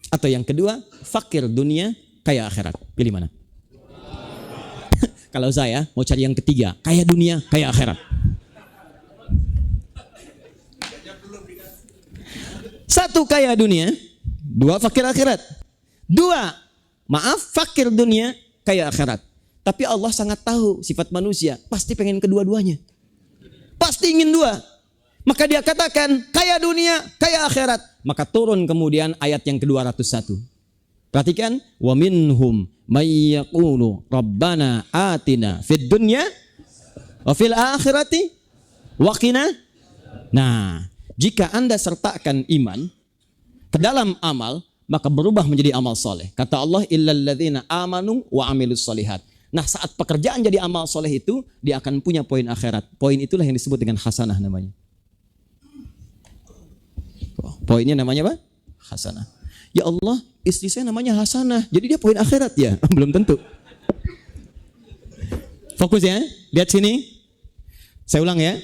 Atau yang kedua, fakir dunia, kaya akhirat. Pilih mana? Kalau saya mau cari yang ketiga, kaya dunia, kaya akhirat. Satu, kaya dunia. Dua, fakir akhirat. Dua, maaf, fakir dunia, kaya akhirat. Tapi Allah sangat tahu sifat manusia. Pasti pengen kedua-duanya. Pasti ingin dua. Maka dia katakan, kaya dunia, kaya akhirat. Maka turun kemudian ayat yang ke-201. Perhatikan. Wa minhum may yaqulu rabbana atina fid dunya wa fil akhirati wa qina. Nah, jika Anda sertakan iman ke dalam amal, maka berubah menjadi amal soleh. Kata Allah, illal ladzina amanu wa amilus solihat. Nah, saat pekerjaan jadi amal soleh itu, dia akan punya poin akhirat. Poin itulah yang disebut dengan hasanah namanya. Poinnya namanya apa? Hasanah. Ya Allah, istri saya namanya Hasanah, jadi dia poin akhirat ya? Belum tentu. Fokus ya, lihat sini. Saya ulang ya.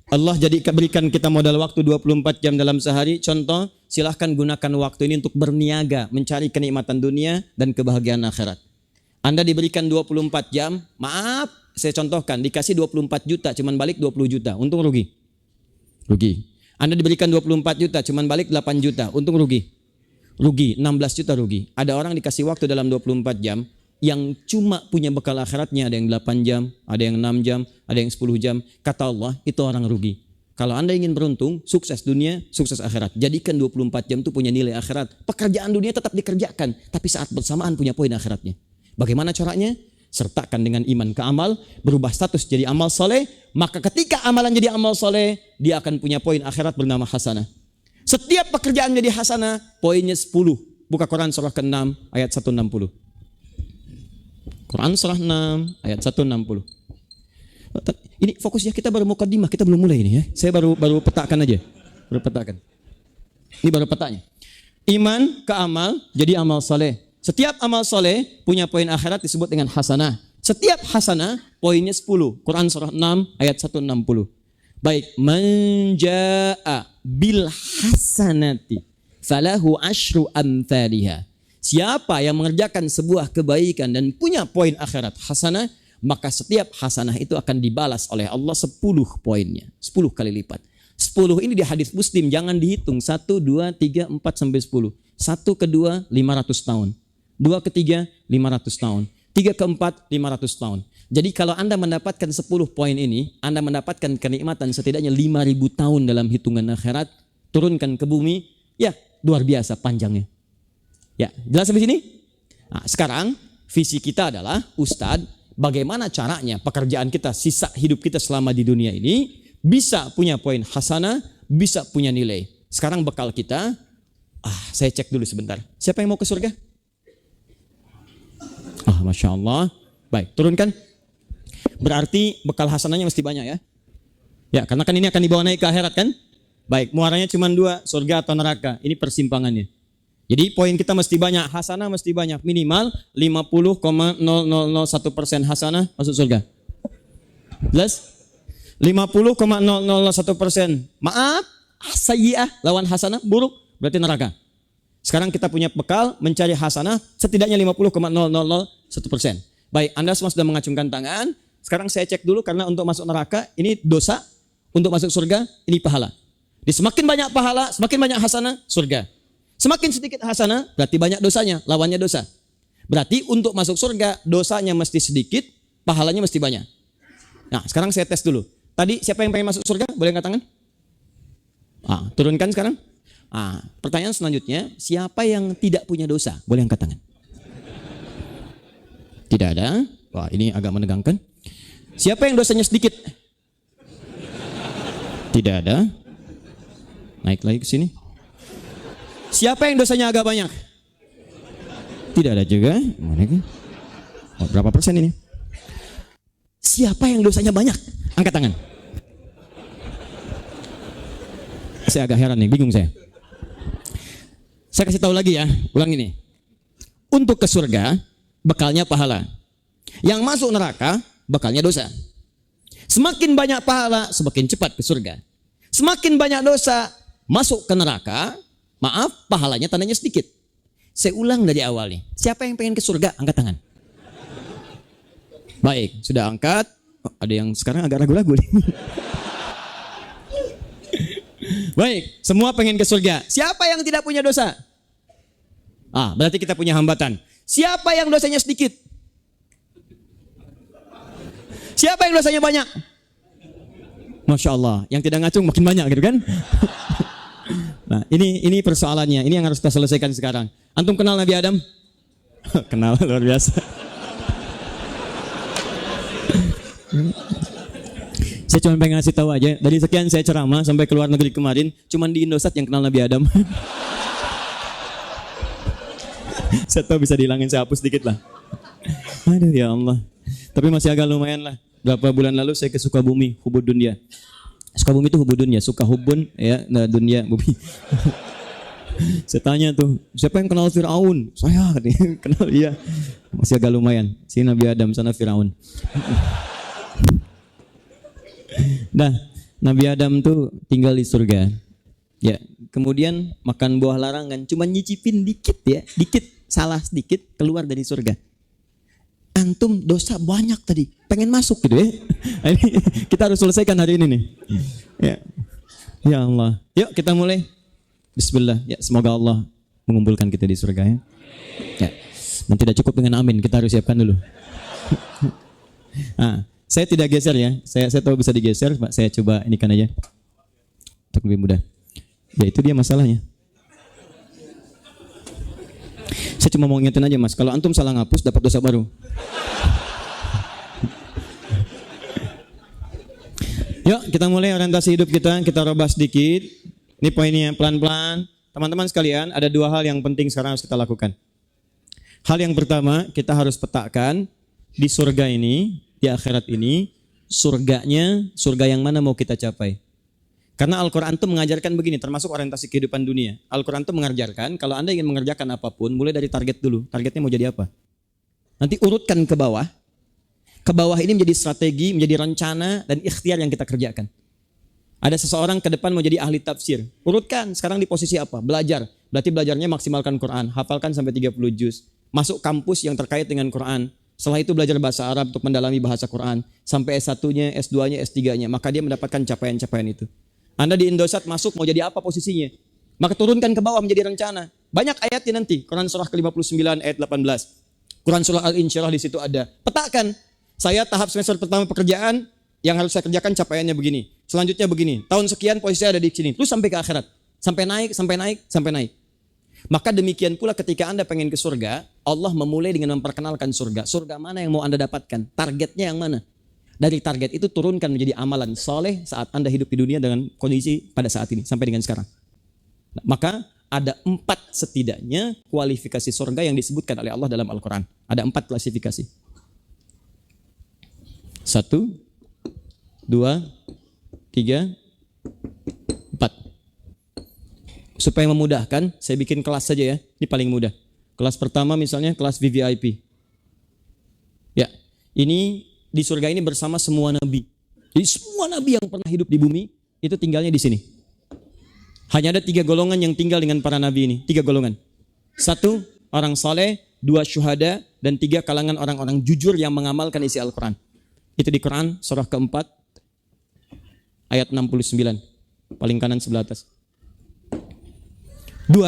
Allah berikan kita modal waktu 24 jam dalam sehari. Contoh, silahkan gunakan waktu ini untuk berniaga, mencari kenikmatan dunia dan kebahagiaan akhirat. Anda diberikan 24 jam, maaf, saya contohkan, dikasih 24 juta, cuman balik 20 juta, untung rugi. Rugi. Anda diberikan 24 juta, cuman balik 8 juta, untung rugi. Rugi, 16 juta rugi. Ada orang dikasih waktu dalam 24 jam, yang cuma punya bekal akhiratnya, ada yang 8 jam, ada yang 6 jam, ada yang 10 jam. Kata Allah, itu orang rugi. Kalau Anda ingin beruntung, sukses dunia, sukses akhirat. Jadikan 24 jam itu punya nilai akhirat. Pekerjaan dunia tetap dikerjakan, tapi saat bersamaan punya poin akhiratnya. Bagaimana caranya? Sertakan dengan iman ke amal, berubah status jadi amal soleh. Maka ketika amalan jadi amal soleh, dia akan punya poin akhirat bernama hasanah. Setiap pekerjaan jadi hasanah, poinnya 10. Buka Quran surah ke-6 ayat 160. Quran surah 6 ayat 160. Ini fokusnya kita baru mukadimah, kita belum mulai ini ya. Saya baru petakan aja. Baru petakan. Ini baru petanya. Iman ke amal jadi amal soleh. Setiap amal soleh punya poin akhirat disebut dengan hasanah. Setiap hasanah poinnya 10. Quran surah 6 ayat 160. Baik, man jaa bil hasanati falahu asyru amthaliha. Siapa yang mengerjakan sebuah kebaikan dan punya poin akhirat hasanah, maka setiap hasanah itu akan dibalas oleh Allah 10 poinnya. 10 kali lipat. 10 ini di hadis Muslim, jangan dihitung 1, 2, 3, 4 sampai 10. 1 ke 2 500 tahun. 2 ketiga 500 tahun, 3 keempat 500 tahun. Jadi kalau Anda mendapatkan 10 poin ini, Anda mendapatkan kenikmatan setidaknya 5.000 tahun dalam hitungan akhirat, turunkan ke bumi, ya luar biasa panjangnya. Ya, jelas sampai sini? Nah, sekarang visi kita adalah, Ustadz, bagaimana caranya pekerjaan kita, sisa hidup kita selama di dunia ini, bisa punya poin hasanah, bisa punya nilai. Sekarang bekal kita, saya cek dulu sebentar. Siapa yang mau ke surga? Masya Allah. Baik, turunkan. Berarti bekal hasanahnya mesti banyak ya. Ya, karena kan ini akan dibawa naik ke akhirat kan? Baik, muaranya cuma 2, surga atau neraka. Ini persimpangannya. Jadi poin kita mesti banyak, hasanah mesti banyak. Minimal 50,0001% hasanah masuk surga. Jelas? 50,0001%. Maaf, sayyi'ah lawan hasanah buruk, berarti neraka. Sekarang kita punya bekal mencari hasanah setidaknya 50,0001%. Baik, Anda semua sudah mengacungkan tangan. Sekarang saya cek dulu karena untuk masuk neraka ini dosa, untuk masuk surga ini pahala. Di semakin banyak pahala, semakin banyak hasanah, surga. Semakin sedikit hasanah, berarti banyak dosanya, lawannya dosa. Berarti untuk masuk surga, dosanya mesti sedikit, pahalanya mesti banyak. Nah, sekarang saya tes dulu. Tadi siapa yang pengen masuk surga? Boleh angkat tangan? Turunkan sekarang. Pertanyaan selanjutnya, siapa yang tidak punya dosa? Boleh angkat tangan. Tidak ada. Wah, ini agak menegangkan. Siapa yang dosanya sedikit? Tidak ada. Naik lagi ke sini. Siapa yang dosanya agak banyak? Tidak ada juga. Berapa persen ini? Siapa yang dosanya banyak? Angkat tangan. Saya agak heran nih, bingung saya. Saya kasih tahu lagi ya, ulang ini. Untuk ke surga, bekalnya pahala. Yang masuk neraka, bekalnya dosa. Semakin banyak pahala, semakin cepat ke surga. Semakin banyak dosa, masuk ke neraka, maaf, pahalanya tandanya sedikit. Saya ulang dari awal nih. Siapa yang pengen ke surga? Angkat tangan. Baik, sudah angkat. Ada yang sekarang agak ragu-ragu nih. Baik, semua pengen ke surga. Siapa yang tidak punya dosa? Berarti kita punya hambatan. Siapa yang dosanya sedikit? Siapa yang dosanya banyak? Masya Allah, yang tidak ngacung makin banyak gitu kan? Nah, ini persoalannya. Ini yang harus kita selesaikan sekarang. Antum kenal Nabi Adam? Kenal, luar biasa. Saya cuma pengen ngasih tahu aja. Dari sekian saya ceramah sampai ke luar negeri kemarin, cuma di Indosat yang kenal Nabi Adam. Saya tahu bisa dihilangin, saya hapus dikit lah. Aduh ya Allah. Tapi masih agak lumayan lah. Berapa bulan lalu saya ke Sukabumi, hubud dunia. Sukabumi itu hubud dunia, suka hubun ya, dunia bumi. Saya tanya tuh, siapa yang kenal Firaun? Saya kenal, iya. Masih agak lumayan. Sini Nabi Adam, sana Firaun. Nah, Nabi Adam tuh tinggal di surga. Ya, kemudian makan buah larangan, cuma nyicipin dikit ya, dikit, salah sedikit keluar dari surga. Antum dosa banyak tadi, pengen masuk gitu ya. Ini kita harus selesaikan hari ini nih. Ya Allah. Yuk kita mulai. Bismillah. Ya, semoga Allah mengumpulkan kita di surga ya. Dan tidak cukup dengan amin, kita harus siapkan dulu. Saya tidak geser ya. Saya tahu bisa digeser, Pak. Saya coba ini kan aja. Untuk lebih mudah. Ya itu dia masalahnya. Saya cuma mau ingetin aja Mas, kalau antum salah ngapus dapat dosa baru. Yuk kita mulai orientasi hidup kita rubah sedikit. Ini poinnya pelan-pelan. Teman-teman sekalian, ada 2 hal yang penting sekarang harus kita lakukan. Hal yang pertama, kita harus petakan di surga ini, di akhirat ini, surga yang mana mau kita capai. Karena Al-Quran itu mengajarkan begini, termasuk orientasi kehidupan dunia. Al-Quran itu mengajarkan, kalau Anda ingin mengerjakan apapun, mulai dari target dulu. Targetnya mau jadi apa? Nanti urutkan ke bawah. Ke bawah ini menjadi strategi, menjadi rencana, dan ikhtiar yang kita kerjakan. Ada seseorang ke depan mau jadi ahli tafsir. Urutkan, sekarang di posisi apa? Belajar. Berarti belajarnya maksimalkan Quran. Hafalkan sampai 30 juz. Masuk kampus yang terkait dengan Quran. Setelah itu belajar bahasa Arab untuk mendalami bahasa Quran. Sampai S1-nya, S2-nya, S3-nya. Maka dia mendapatkan capaian-capaian itu. Anda di Indosat masuk mau jadi apa posisinya? Maka turunkan ke bawah menjadi rencana. Banyak ayatnya nanti. Quran surah ke-59 ayat 18. Quran surah Al-Insyirah di situ ada. Petakan. Saya tahap semester pertama pekerjaan yang harus saya kerjakan capaiannya begini. Selanjutnya begini. Tahun sekian posisi ada di sini. Terus sampai ke akhirat. Sampai naik, sampai naik, sampai naik. Maka demikian pula ketika Anda pengen ke surga, Allah memulai dengan memperkenalkan surga. Surga mana yang mau Anda dapatkan? Targetnya yang mana? Dari target itu turunkan menjadi amalan soleh saat Anda hidup di dunia dengan kondisi pada saat ini sampai dengan sekarang. Maka ada 4 setidaknya kualifikasi surga yang disebutkan oleh Allah dalam Al-Quran. Ada 4 klasifikasi. 1, 2, 3, 4. Supaya memudahkan, saya bikin kelas saja ya. Ini paling mudah. Kelas pertama misalnya kelas VVIP. Ya, ini di surga ini bersama semua nabi. Jadi semua nabi yang pernah hidup di bumi itu tinggalnya di sini. Hanya ada 3 golongan yang tinggal dengan para nabi ini. 3 golongan. 1, orang saleh, 2, syuhada, dan 3, kalangan orang-orang jujur yang mengamalkan isi Al-Quran. Itu di Quran surah keempat ayat 69. Paling kanan sebelah atas. 2,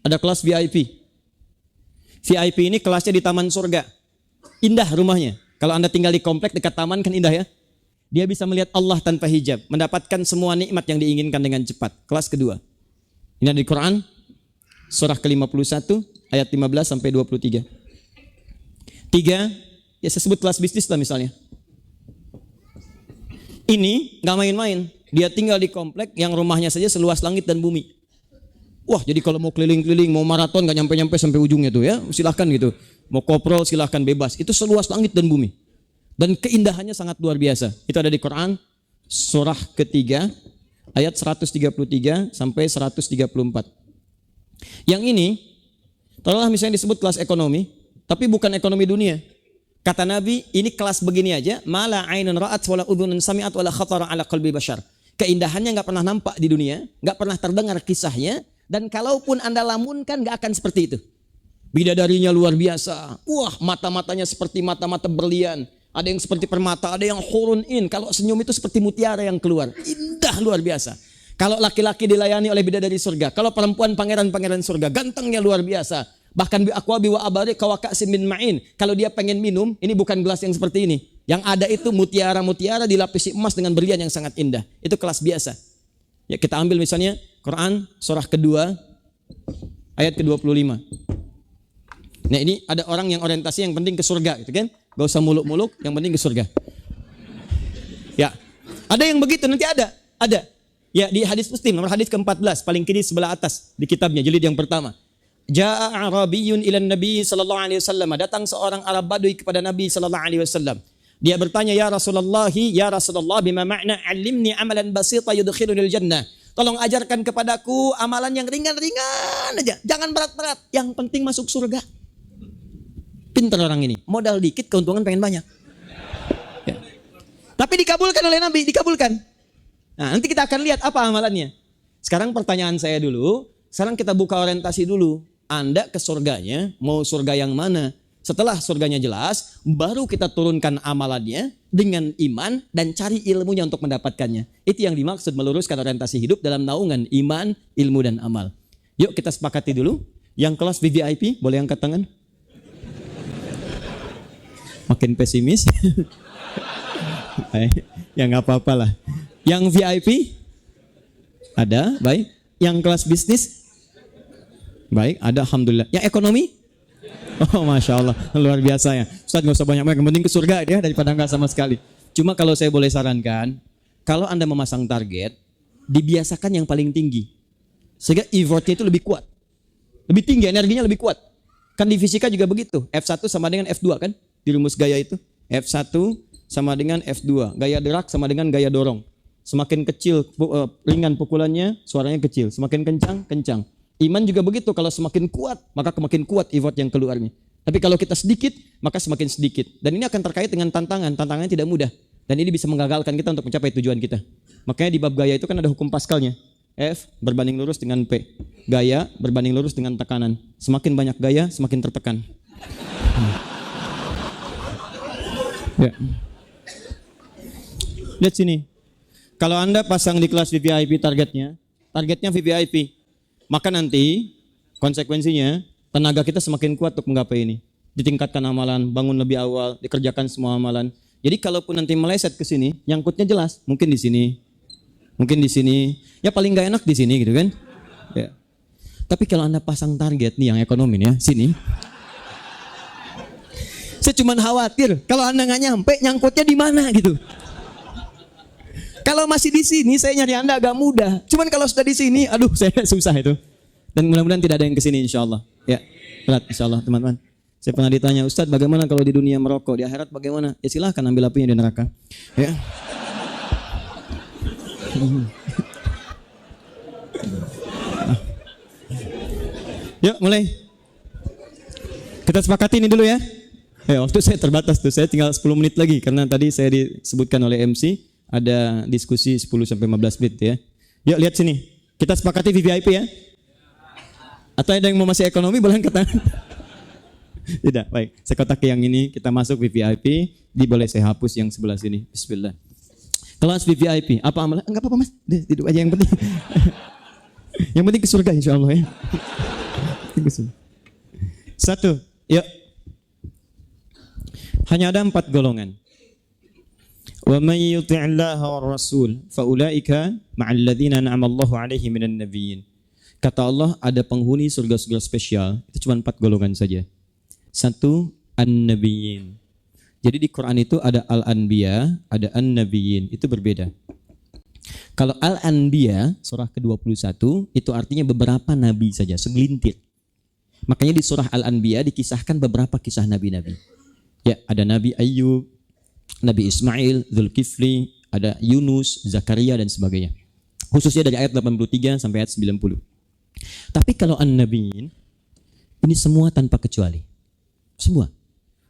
ada kelas VIP. VIP ini kelasnya di taman surga. Indah rumahnya. Kalau Anda tinggal di komplek dekat taman kan indah ya. Dia bisa melihat Allah tanpa hijab, mendapatkan semua nikmat yang diinginkan dengan cepat. Kelas kedua. Ini ada di Quran surah ke-51 ayat 15 sampai 23. 3, ya saya sebut kelas bisnis lah misalnya. Ini nggak main-main. Dia tinggal di komplek yang rumahnya saja seluas langit dan bumi. Wah, jadi kalau mau keliling-keliling, mau maraton nggak nyampe-nyampe sampai ujungnya tuh ya, silahkan gitu. Mau koprol silahkan bebas. Itu seluas langit dan bumi. Dan keindahannya sangat luar biasa. Itu ada di Quran surah ketiga ayat 133 sampai 134. Yang ini, taruhlah misalnya disebut kelas ekonomi, tapi bukan ekonomi dunia. Kata Nabi, ini kelas begini aja, mala ainun ra'at wala udhunun sami'at wala khatara ala qalbi bashar. Keindahannya nggak pernah nampak di dunia, nggak pernah terdengar kisahnya, dan kalaupun Anda lamunkan nggak akan seperti itu. Bidadarinya luar biasa. Wah, mata-matanya seperti mata-mata berlian. Ada yang seperti permata, ada yang hurun in. Kalau senyum itu seperti mutiara yang keluar. Indah luar biasa. Kalau laki-laki dilayani oleh bidadari surga, kalau perempuan pangeran-pangeran surga, gantengnya luar biasa. Bahkan bi aqwabi wa abari kawaka'sin min ma'in. Kalau dia pengen minum, ini bukan gelas yang seperti ini. Yang ada itu mutiara-mutiara dilapisi emas dengan berlian yang sangat indah. Itu kelas biasa. Ya, kita ambil misalnya Quran surah kedua ayat ke-25. Nah, ini ada orang yang orientasi yang penting ke surga gitu kan. Gak usah muluk-muluk, yang penting ke surga. Ya. Ada yang begitu, nanti ada. Ya, di hadis Muslim nomor hadis ke-14 paling kiri sebelah atas di kitabnya jilid yang pertama. Ja'a Arabiyyun ilan Nabi sallallahu alaihi wasallam. Datang seorang Arab Badui kepada Nabi sallallahu alaihi wasallam. Dia bertanya, ya Rasulullah, bima ma'na 'allimni amalan basita yudkhilunil jannah. Tolong ajarkan kepadaku amalan yang ringan-ringan aja, jangan berat-berat, yang penting masuk surga. Pintar orang ini, modal dikit keuntungan pengen banyak. Ya. Tapi dikabulkan oleh Nabi, dikabulkan. Nah, nanti kita akan lihat apa amalannya. Sekarang pertanyaan saya dulu, sekarang kita buka orientasi dulu. Anda ke surganya, mau surga yang mana? Setelah surganya jelas, baru kita turunkan amalannya dengan iman dan cari ilmunya untuk mendapatkannya. Itu yang dimaksud meluruskan orientasi hidup dalam naungan iman, ilmu, dan amal. Yuk kita sepakati dulu. Yang kelas VVIP, boleh angkat tangan? Makin pesimis. Ya nggak apa-apa lah. Yang VIP? Ada, baik. Yang kelas bisnis? Baik, ada, alhamdulillah. Yang ekonomi? Oh, Masya Allah, luar biasa ya. Ustaz gak usah banyak-banyak, yang penting ke surga ya, daripada enggak sama sekali. Cuma kalau saya boleh sarankan, kalau Anda memasang target, dibiasakan yang paling tinggi. Sehingga effortnya itu lebih kuat. Lebih tinggi, energinya lebih kuat. Kan di fisika juga begitu. F1 sama dengan F2 kan? Di rumus gaya itu. F1 sama dengan F2. Gaya gerak sama dengan gaya dorong. Semakin kecil ringan pukulannya, suaranya kecil. Semakin kencang, kencang. Iman juga begitu, kalau semakin kuat, maka semakin kuat effort yang keluarnya. Tapi kalau kita sedikit, maka semakin sedikit. Dan ini akan terkait dengan tantangan. Tantangannya tidak mudah. Dan ini bisa menggagalkan kita untuk mencapai tujuan kita. Makanya di bab gaya itu kan ada hukum Pascalnya. F berbanding lurus dengan P. Gaya berbanding lurus dengan tekanan. Semakin banyak gaya, semakin tertekan. Ya. Lihat sini. Kalau Anda pasang di kelas VVIP targetnya VVIP. Maka nanti Konsekuensinya tenaga kita semakin kuat untuk menggapai ini. Ditingkatkan amalan, bangun lebih awal, dikerjakan semua amalan. Jadi kalaupun nanti meleset ke sini, nyangkutnya jelas. Mungkin di sini, mungkin di sini. Ya paling nggak enak di sini gitu kan. Ya. Tapi kalau Anda pasang target nih yang ekonomi nih ya, sini. Saya cuma khawatir kalau Anda nggak nyampe, nyangkutnya di mana gitu. Kalau masih di sini, saya nyari Anda agak mudah. Cuman kalau sudah di sini, aduh saya susah itu. Dan mudah-mudahan tidak ada yang kesini insya Allah. Ya, berat insya Allah teman-teman. Saya pernah ditanya, Ustadz bagaimana kalau di dunia merokok, di akhirat bagaimana? Ya silahkan ambil apinya di neraka. Ya. Yuk mulai. Kita sepakati ini dulu ya. Waktu saya terbatas tuh, saya tinggal 10 menit lagi. Karena tadi saya disebutkan oleh MC, ada diskusi 10-15 menit ya. Yuk lihat sini, kita sepakati VVIP ya. Atau ada yang mau masih ekonomi boleh angkat tangan. Tidak, baik. Saya kotak yang ini, kita masuk VVIP. Boleh saya hapus yang sebelah sini. Bismillah. Kelas VVIP, apa amalan? Enggak apa-apa mas, hidup aja yang penting. Yang penting ke surga insya Allah ya. 1, yuk. Hanya ada 4 golongan. Wa may yuti'illaha war rasul fa ulaika ma'al ladzina an'ama Allahu 'alaihim minan nabiyyin. Kata Allah ada penghuni surga-surga spesial, itu cuma 4 golongan saja. 1, an-nabiyyin. Jadi di Quran itu ada al-anbiya, ada an-nabiyyin, itu berbeda. Kalau al-anbiya surah ke-21 itu artinya beberapa nabi saja, segelintir. Makanya di surah al-anbiya dikisahkan beberapa kisah nabi-nabi. Ya, ada Nabi Ayyub, Nabi Ismail, Zulkifli, ada Yunus, Zakaria dan sebagainya. Khususnya dari ayat 83 sampai ayat 90. Tapi kalau an-nabiyyin ini semua tanpa kecuali. Semua.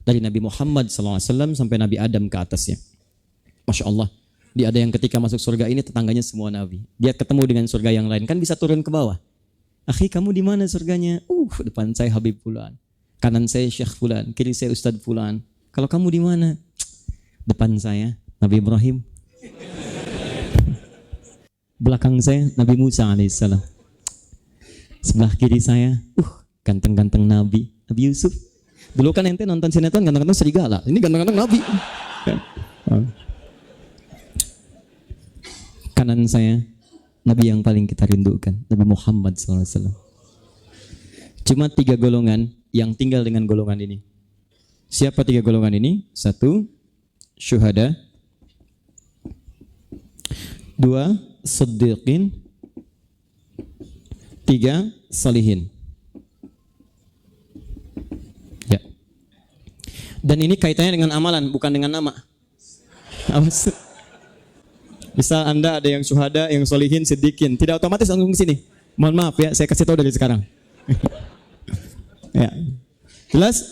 Dari Nabi Muhammad SAW sampai Nabi Adam ke atasnya. Masya Allah. Dia ada yang ketika masuk surga ini tetangganya semua nabi. Dia ketemu dengan surga yang lain kan bisa turun ke bawah. Akhi kamu di mana surganya? Depan saya Habib Fulan. Kanan saya Syekh Fulan, kiri saya Ustadz Fulan. Kalau kamu di mana? Depan saya Nabi Ibrahim. Belakang saya Nabi Musa alaihissalam. Sebelah kiri saya, ganteng-ganteng Nabi Yusuf. Dulu kan ente nonton sinetron ganteng-ganteng serigala. Ini ganteng-ganteng Nabi. Kanan saya Nabi yang paling kita rindukan, Nabi Muhammad SAW. Cuma 3 golongan yang tinggal dengan golongan ini. Siapa 3 golongan ini? 1, syuhada. 2, siddiqin. 3, salihin. Ya. Dan ini kaitannya dengan amalan, bukan dengan nama. Awas. Misal Anda ada yang syuhada, yang salihin, siddiqin, tidak otomatis langsung ke sini. Mohon maaf ya, saya kasih tahu dari sekarang. Ya. Jelas?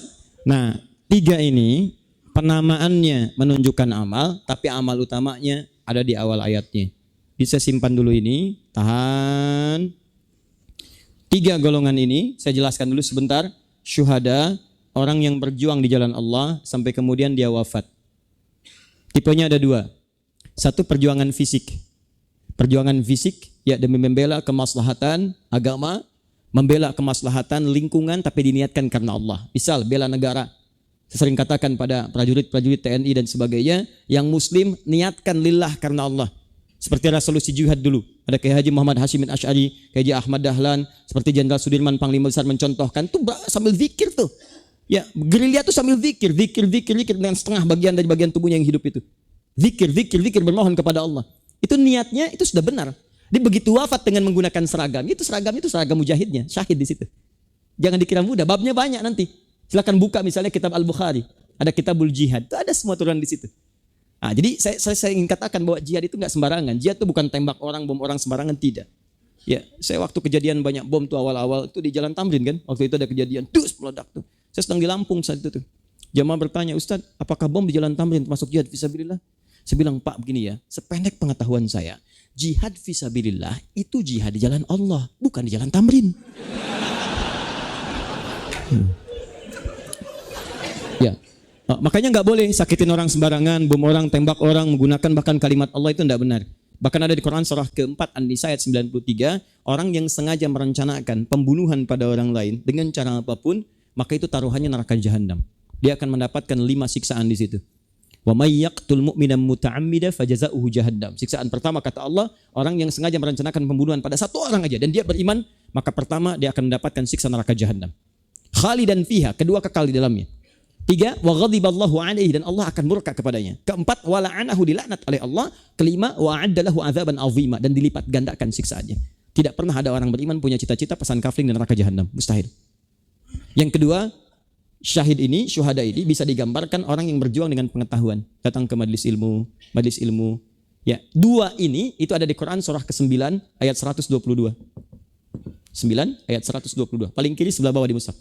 Nah, 3 ini penamaannya menunjukkan amal, tapi amal utamanya ada di awal ayatnya. Bisa simpan dulu ini, tahan. 3 golongan ini saya jelaskan dulu sebentar. Syuhada, orang yang berjuang di jalan Allah sampai kemudian dia wafat. Tipenya ada 2. 1 perjuangan fisik. Perjuangan fisik ya demi membela kemaslahatan agama, membela kemaslahatan lingkungan tapi diniatkan karena Allah. Misal bela negara. Saya sering katakan pada prajurit-prajurit TNI dan sebagainya, yang muslim niatkan lillah karena Allah. Seperti resolusi jihad dulu. Ada Kiai Haji Muhammad Hashim bin Asy'ari, Kiai Haji Ahmad Dahlan, seperti Jenderal Sudirman Panglima Besar mencontohkan tuh sambil zikir tuh. Ya, gerilya tuh sambil zikir dengan setengah bagian dari bagian tubuhnya yang hidup itu. Zikir bermohon kepada Allah. Itu niatnya itu sudah benar. Dia begitu wafat dengan menggunakan seragam. Itu seragam mujahidnya, syahid di situ. Jangan dikira mudah, babnya banyak nanti. Silakan buka misalnya kitab Al-Bukhari, ada kitabul jihad. Itu ada semua turunan di situ. Nah, jadi saya ingin katakan bahwa jihad itu enggak sembarangan. Jihad itu bukan tembak orang, bom orang sembarangan, tidak. Ya, saya waktu kejadian banyak bom tuh awal-awal itu di Jalan Tamrin kan. Waktu itu ada kejadian, dus meledak tuh. Saya sedang di Lampung saat itu tuh. Jamaah bertanya, "Ustadz, apakah bom di Jalan Tamrin termasuk jihad fisabilillah?" Saya bilang, "Pak, begini ya, sependek pengetahuan saya, jihad fisabilillah itu jihad di jalan Allah, bukan di Jalan Tamrin." Ya, makanya nggak boleh sakitin orang sembarangan, bom orang, tembak orang, menggunakan bahkan kalimat Allah itu tidak benar. Bahkan ada di Quran surah keempat An-Nisa ayat 93, orang yang sengaja merencanakan pembunuhan pada orang lain dengan cara apapun, maka itu taruhannya neraka jahanam. Dia akan mendapatkan 5 siksaan di situ. Wa may yaqtul mu'mina muta'ammida fajaza'uhu jahannam. Siksaan pertama kata Allah, orang yang sengaja merencanakan pembunuhan pada satu orang aja dan dia beriman, maka pertama dia akan mendapatkan siksa neraka jahanam. Khalidan fiha, kedua kekal di dalamnya. 3, wa ghadiballahu alaihi, dan Allah akan murka kepadanya. 4, wa la'anahu, dilaknat oleh Allah. 5, wa a'adda lahu adzaban azima, dan dilipat gandakan siksaannya. Tidak pernah ada orang beriman punya cita-cita pesan kafling dan neraka jahanam, mustahil. Yang kedua, syahid ini, syuhada ini bisa digambarkan orang yang berjuang dengan pengetahuan, datang ke majelis ilmu. Ya, 2 ini itu ada di Quran surah ke-9 ayat 122. 9 ayat 122. Paling kiri sebelah bawah di mushaf.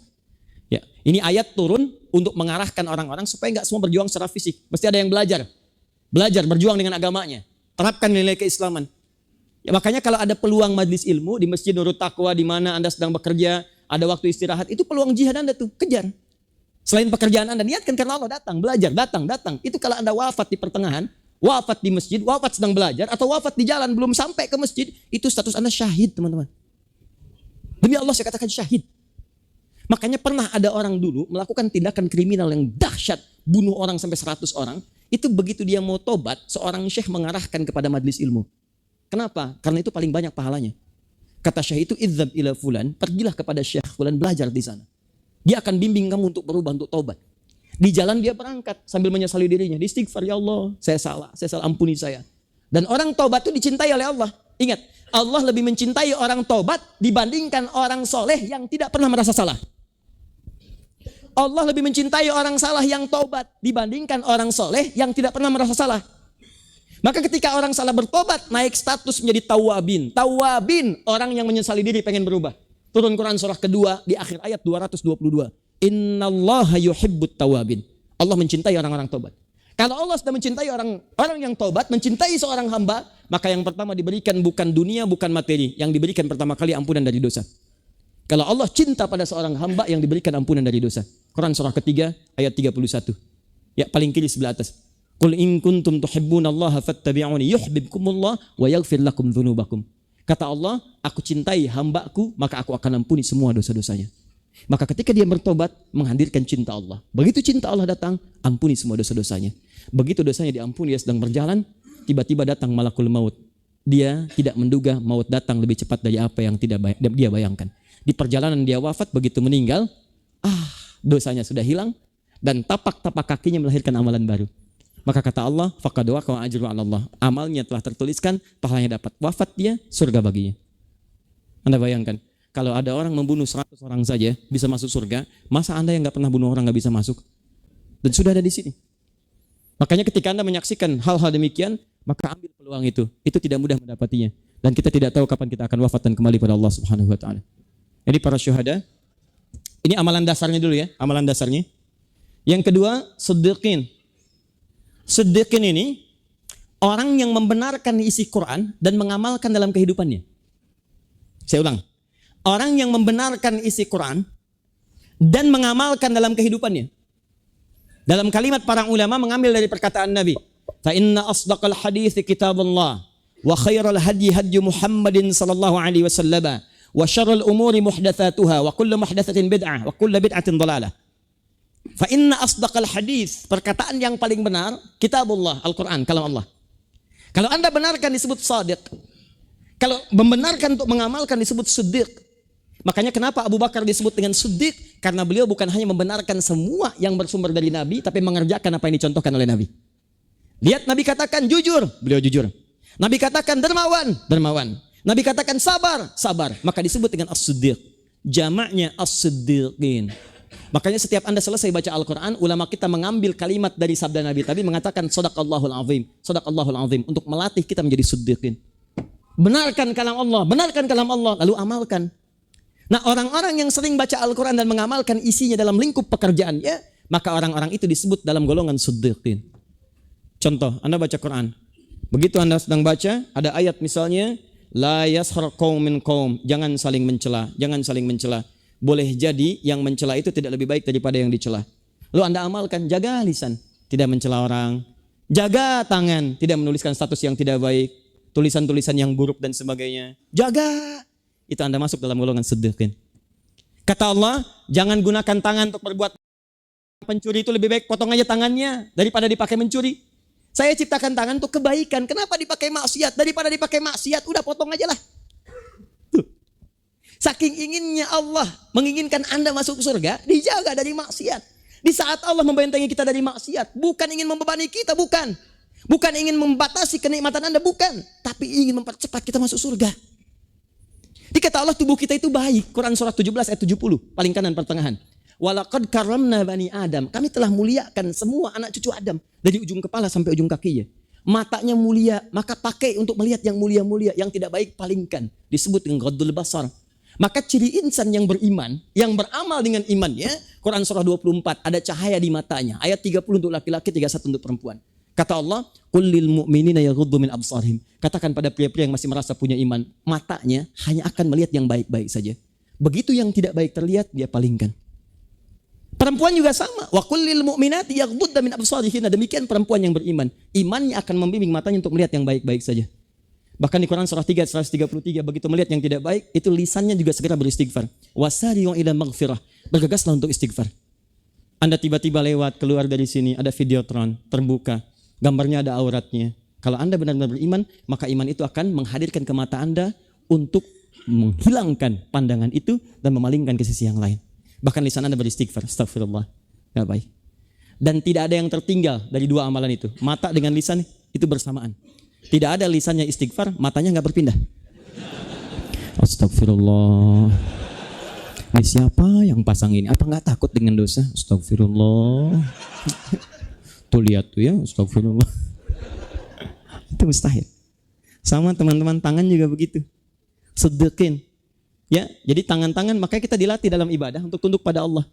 Ya, ini ayat turun untuk mengarahkan orang-orang supaya enggak semua berjuang secara fisik. Mesti ada yang belajar. Belajar berjuang dengan agamanya. Terapkan nilai keislaman. Ya, makanya kalau ada peluang majelis ilmu di Masjid Nurut Taqwa di mana Anda sedang bekerja, ada waktu istirahat, itu peluang jihad Anda tuh, kejar. Selain pekerjaan Anda, niatkan karena Allah, datang, belajar, datang. Itu kalau Anda wafat di pertengahan, wafat di masjid, wafat sedang belajar, atau wafat di jalan belum sampai ke masjid, itu status Anda syahid, teman-teman. Demi Allah saya katakan syahid. Makanya pernah ada orang dulu melakukan tindakan kriminal yang dahsyat, bunuh orang sampai 100 orang. Itu begitu dia mau tobat, seorang syekh mengarahkan kepada majelis ilmu. Kenapa? Karena itu paling banyak pahalanya. Kata syekh itu, idzhab ila fulan, pergilah kepada syekh fulan, belajar di sana. Dia akan bimbing kamu untuk berubah, untuk tobat. Di jalan dia berangkat sambil menyesali dirinya. Dia istighfar, ya Allah, saya salah, ampuni saya. Dan orang tobat itu dicintai oleh Allah. Ingat, Allah lebih mencintai orang tobat dibandingkan orang soleh yang tidak pernah merasa salah. Allah lebih mencintai orang salah yang tobat dibandingkan orang soleh yang tidak pernah merasa salah. Maka ketika orang salah bertobat, naik status menjadi tawabin. Tawabin, orang yang menyesali diri pengen berubah. Turun Quran surah kedua di akhir ayat 222. Innallaha yuhibbut tawabin. Allah mencintai orang-orang tobat. Kalau Allah sudah mencintai orang yang tobat, mencintai seorang hamba, maka yang pertama diberikan bukan dunia, bukan materi. Yang diberikan pertama kali ampunan dari dosa. Kalau Allah cinta pada seorang hamba, yang diberikan ampunan dari dosa. Quran surah ketiga ayat 31. Ya, paling kiri sebelah atas. Qul in kuntum tuhibbunallaha fattabi'uni yuhibbukumullah wa yaghfir lakum dzunubakum. Kata Allah, aku cintai hambaku, maka aku akan ampuni semua dosa-dosanya. Maka ketika dia bertobat, menghadirkan cinta Allah. Begitu cinta Allah datang, ampuni semua dosa-dosanya. Begitu dosanya diampuni, dia sedang berjalan, tiba-tiba datang malakul maut. Dia tidak menduga maut datang lebih cepat dari apa yang tidak dia bayangkan. Di perjalanan dia wafat, begitu meninggal, dosanya sudah hilang, dan tapak-tapak kakinya melahirkan amalan baru. Maka kata Allah, faqad waqa'a ajru 'ala Allah. Amalnya telah tertuliskan, pahalanya dapat. Wafat dia, surga baginya. Anda bayangkan, kalau ada orang membunuh 100 orang saja bisa masuk surga, masa Anda yang enggak pernah bunuh orang enggak bisa masuk? Dan sudah ada di sini. Makanya ketika Anda menyaksikan hal-hal demikian, maka ambil peluang itu. Itu tidak mudah mendapatinya. Dan kita tidak tahu kapan kita akan wafat dan kembali pada Allah Subhanahu wa taala. Jadi para syuhada, ini amalan dasarnya dulu ya, amalan dasarnya. Yang kedua, siddiqin. Siddiqin ini orang yang membenarkan isi Quran dan mengamalkan dalam kehidupannya. Saya ulang. Orang yang membenarkan isi Quran dan mengamalkan dalam kehidupannya. Dalam kalimat para ulama mengambil dari perkataan Nabi, fa inna asdaqal hadits kitabullah wa khairal hadyi hadyu Muhammadin sallallahu alaihi wasallam wa syarrul umuri muhdatsatuha wa kullu muhdatsatin bid'ah wa kullu bid'atin dhalalah. Fa inna asdaqal hadits, perkataan yang paling benar, kitabullah, Al-Qur'an, kalam Allah. Kalau Anda benarkan disebut shadiq. Kalau membenarkan untuk mengamalkan disebut siddiq. Makanya kenapa Abu Bakar disebut dengan siddiq? Karena beliau bukan hanya membenarkan semua yang bersumber dari Nabi, tapi mengerjakan apa yang dicontohkan oleh Nabi. Lihat, Nabi katakan jujur, beliau jujur. Nabi katakan dermawan, dermawan. Nabi katakan sabar, sabar. Maka disebut dengan as-siddiq. Jamaknya as-siddiqin. Makanya setiap Anda selesai baca Al-Quran, ulama kita mengambil kalimat dari sabda Nabi tadi, mengatakan sadaqallahul azim, sadaqallahul azim, untuk melatih kita menjadi siddiqin. Benarkan kalam Allah, benarkan kalam Allah, lalu amalkan. Nah, orang-orang yang sering baca Al-Quran dan mengamalkan isinya dalam lingkup pekerjaannya, maka orang-orang itu disebut dalam golongan siddiqin. Contoh, Anda baca Quran. Begitu Anda sedang baca, ada ayat misalnya, la yaskhar qaum min qaum, jangan saling mencela, jangan saling mencela. Boleh jadi yang mencela itu tidak lebih baik daripada yang dicela. Lalu Anda amalkan, jaga lisan, tidak mencela orang. Jaga tangan, tidak menuliskan status yang tidak baik. tulisan-tulisan yang buruk dan sebagainya. Jaga. Itu Anda masuk dalam golongan siddiqin. Kata Allah, jangan gunakan tangan untuk berbuat pencuri, itu lebih baik potong aja tangannya daripada dipakai mencuri. Saya ciptakan tangan untuk kebaikan. Kenapa dipakai maksiat? Daripada dipakai maksiat, udah potong aja lah. Tuh. Saking inginnya Allah menginginkan Anda masuk surga, dijaga dari maksiat. Di saat Allah membentengi kita dari maksiat, bukan ingin membebani kita, bukan. Bukan ingin membatasi kenikmatan Anda, bukan. Tapi ingin mempercepat kita masuk surga. Dikata Allah tubuh kita itu baik. Quran surah 17 ayat 70, paling kanan pertengahan. Walaqad karramna bani Adam. Kami telah muliakan semua anak cucu Adam. Dari ujung kepala sampai ujung kakinya. Matanya mulia, maka pakai untuk melihat yang mulia-mulia. Yang tidak baik palingkan. Disebut dengan ghaddul basar. Maka ciri insan yang beriman, yang beramal dengan imannya, Quran surah 24, ada cahaya di matanya. Ayat 30 untuk laki-laki, 31 untuk perempuan. Kata Allah, qul lil mu'minina yaghuddu min absarihim. Katakan pada pria-pria yang masih merasa punya iman, matanya hanya akan melihat yang baik-baik saja. Begitu yang tidak baik terlihat, dia palingkan. Perempuan juga sama. Wa qul lil mu'minati yaghdudna min absarihinna. Demikian perempuan yang beriman, imannya akan membimbing matanya untuk melihat yang baik-baik saja. Bahkan di Quran surah 3 133, begitu melihat yang tidak baik, itu lisannya juga segera beristighfar. Wasari'u ila maghfirah. Bergegaslah untuk istighfar. Anda tiba-tiba lewat keluar dari sini, ada videotron terbuka, gambarnya ada auratnya. Kalau Anda benar-benar beriman, maka iman itu akan menghadirkan ke mata Anda untuk menghilangkan pandangan itu dan memalingkan ke sisi yang lain. Bahkan lisan Anda beristighfar, astagfirullah, gak baik. Dan tidak ada yang tertinggal dari dua amalan itu. Mata dengan lisan itu bersamaan. Tidak ada lisannya istighfar, matanya gak berpindah. Astagfirullah. Ini siapa yang pasang ini? Apa gak takut dengan dosa? Astagfirullah. Tuh lihat tuh ya, astagfirullah. Itu mustahil. Sama teman-teman, tangan juga begitu. Sedekhin. Ya, jadi tangan-tangan makanya kita dilatih dalam ibadah untuk tunduk pada Allah.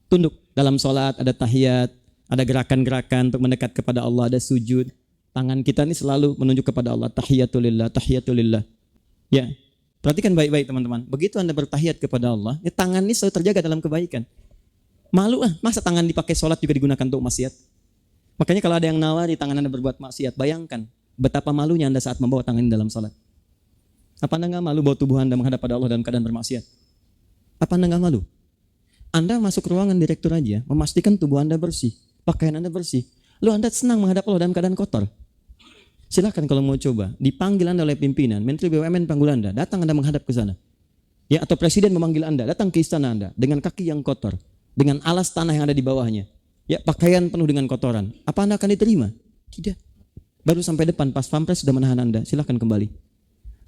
Tunduk dalam sholat, ada tahiyat, ada gerakan-gerakan untuk mendekat kepada Allah, ada sujud. Tangan kita ini selalu menunjuk kepada Allah. Tahiyatulillah, tahiyatulillah. Ya, perhatikan baik-baik teman-teman. Begitu Anda bertahiyat kepada Allah, ya, tangan ini selalu terjaga dalam kebaikan. Malu masa tangan dipakai sholat juga digunakan untuk maksiat. Makanya kalau ada yang nawari tangan Anda berbuat maksiat, bayangkan betapa malunya Anda saat membawa tangan ini dalam sholat. Apa Anda gak malu bawa tubuh Anda menghadap pada Allah dalam keadaan bermaksiat? Apa Anda gak malu? Anda masuk ruangan direktur aja, memastikan tubuh Anda bersih, pakaian Anda bersih. Lalu Anda senang menghadap Allah dalam keadaan kotor. Silakan kalau mau coba, dipanggil Anda oleh pimpinan, Menteri BUMN panggil Anda, datang Anda menghadap ke sana. Ya, atau Presiden memanggil Anda, datang ke istana Anda dengan kaki yang kotor, dengan alas tanah yang ada di bawahnya. Ya, pakaian penuh dengan kotoran. Apa Anda akan diterima? Tidak. Baru sampai depan pas Pampres sudah menahan Anda, silakan kembali.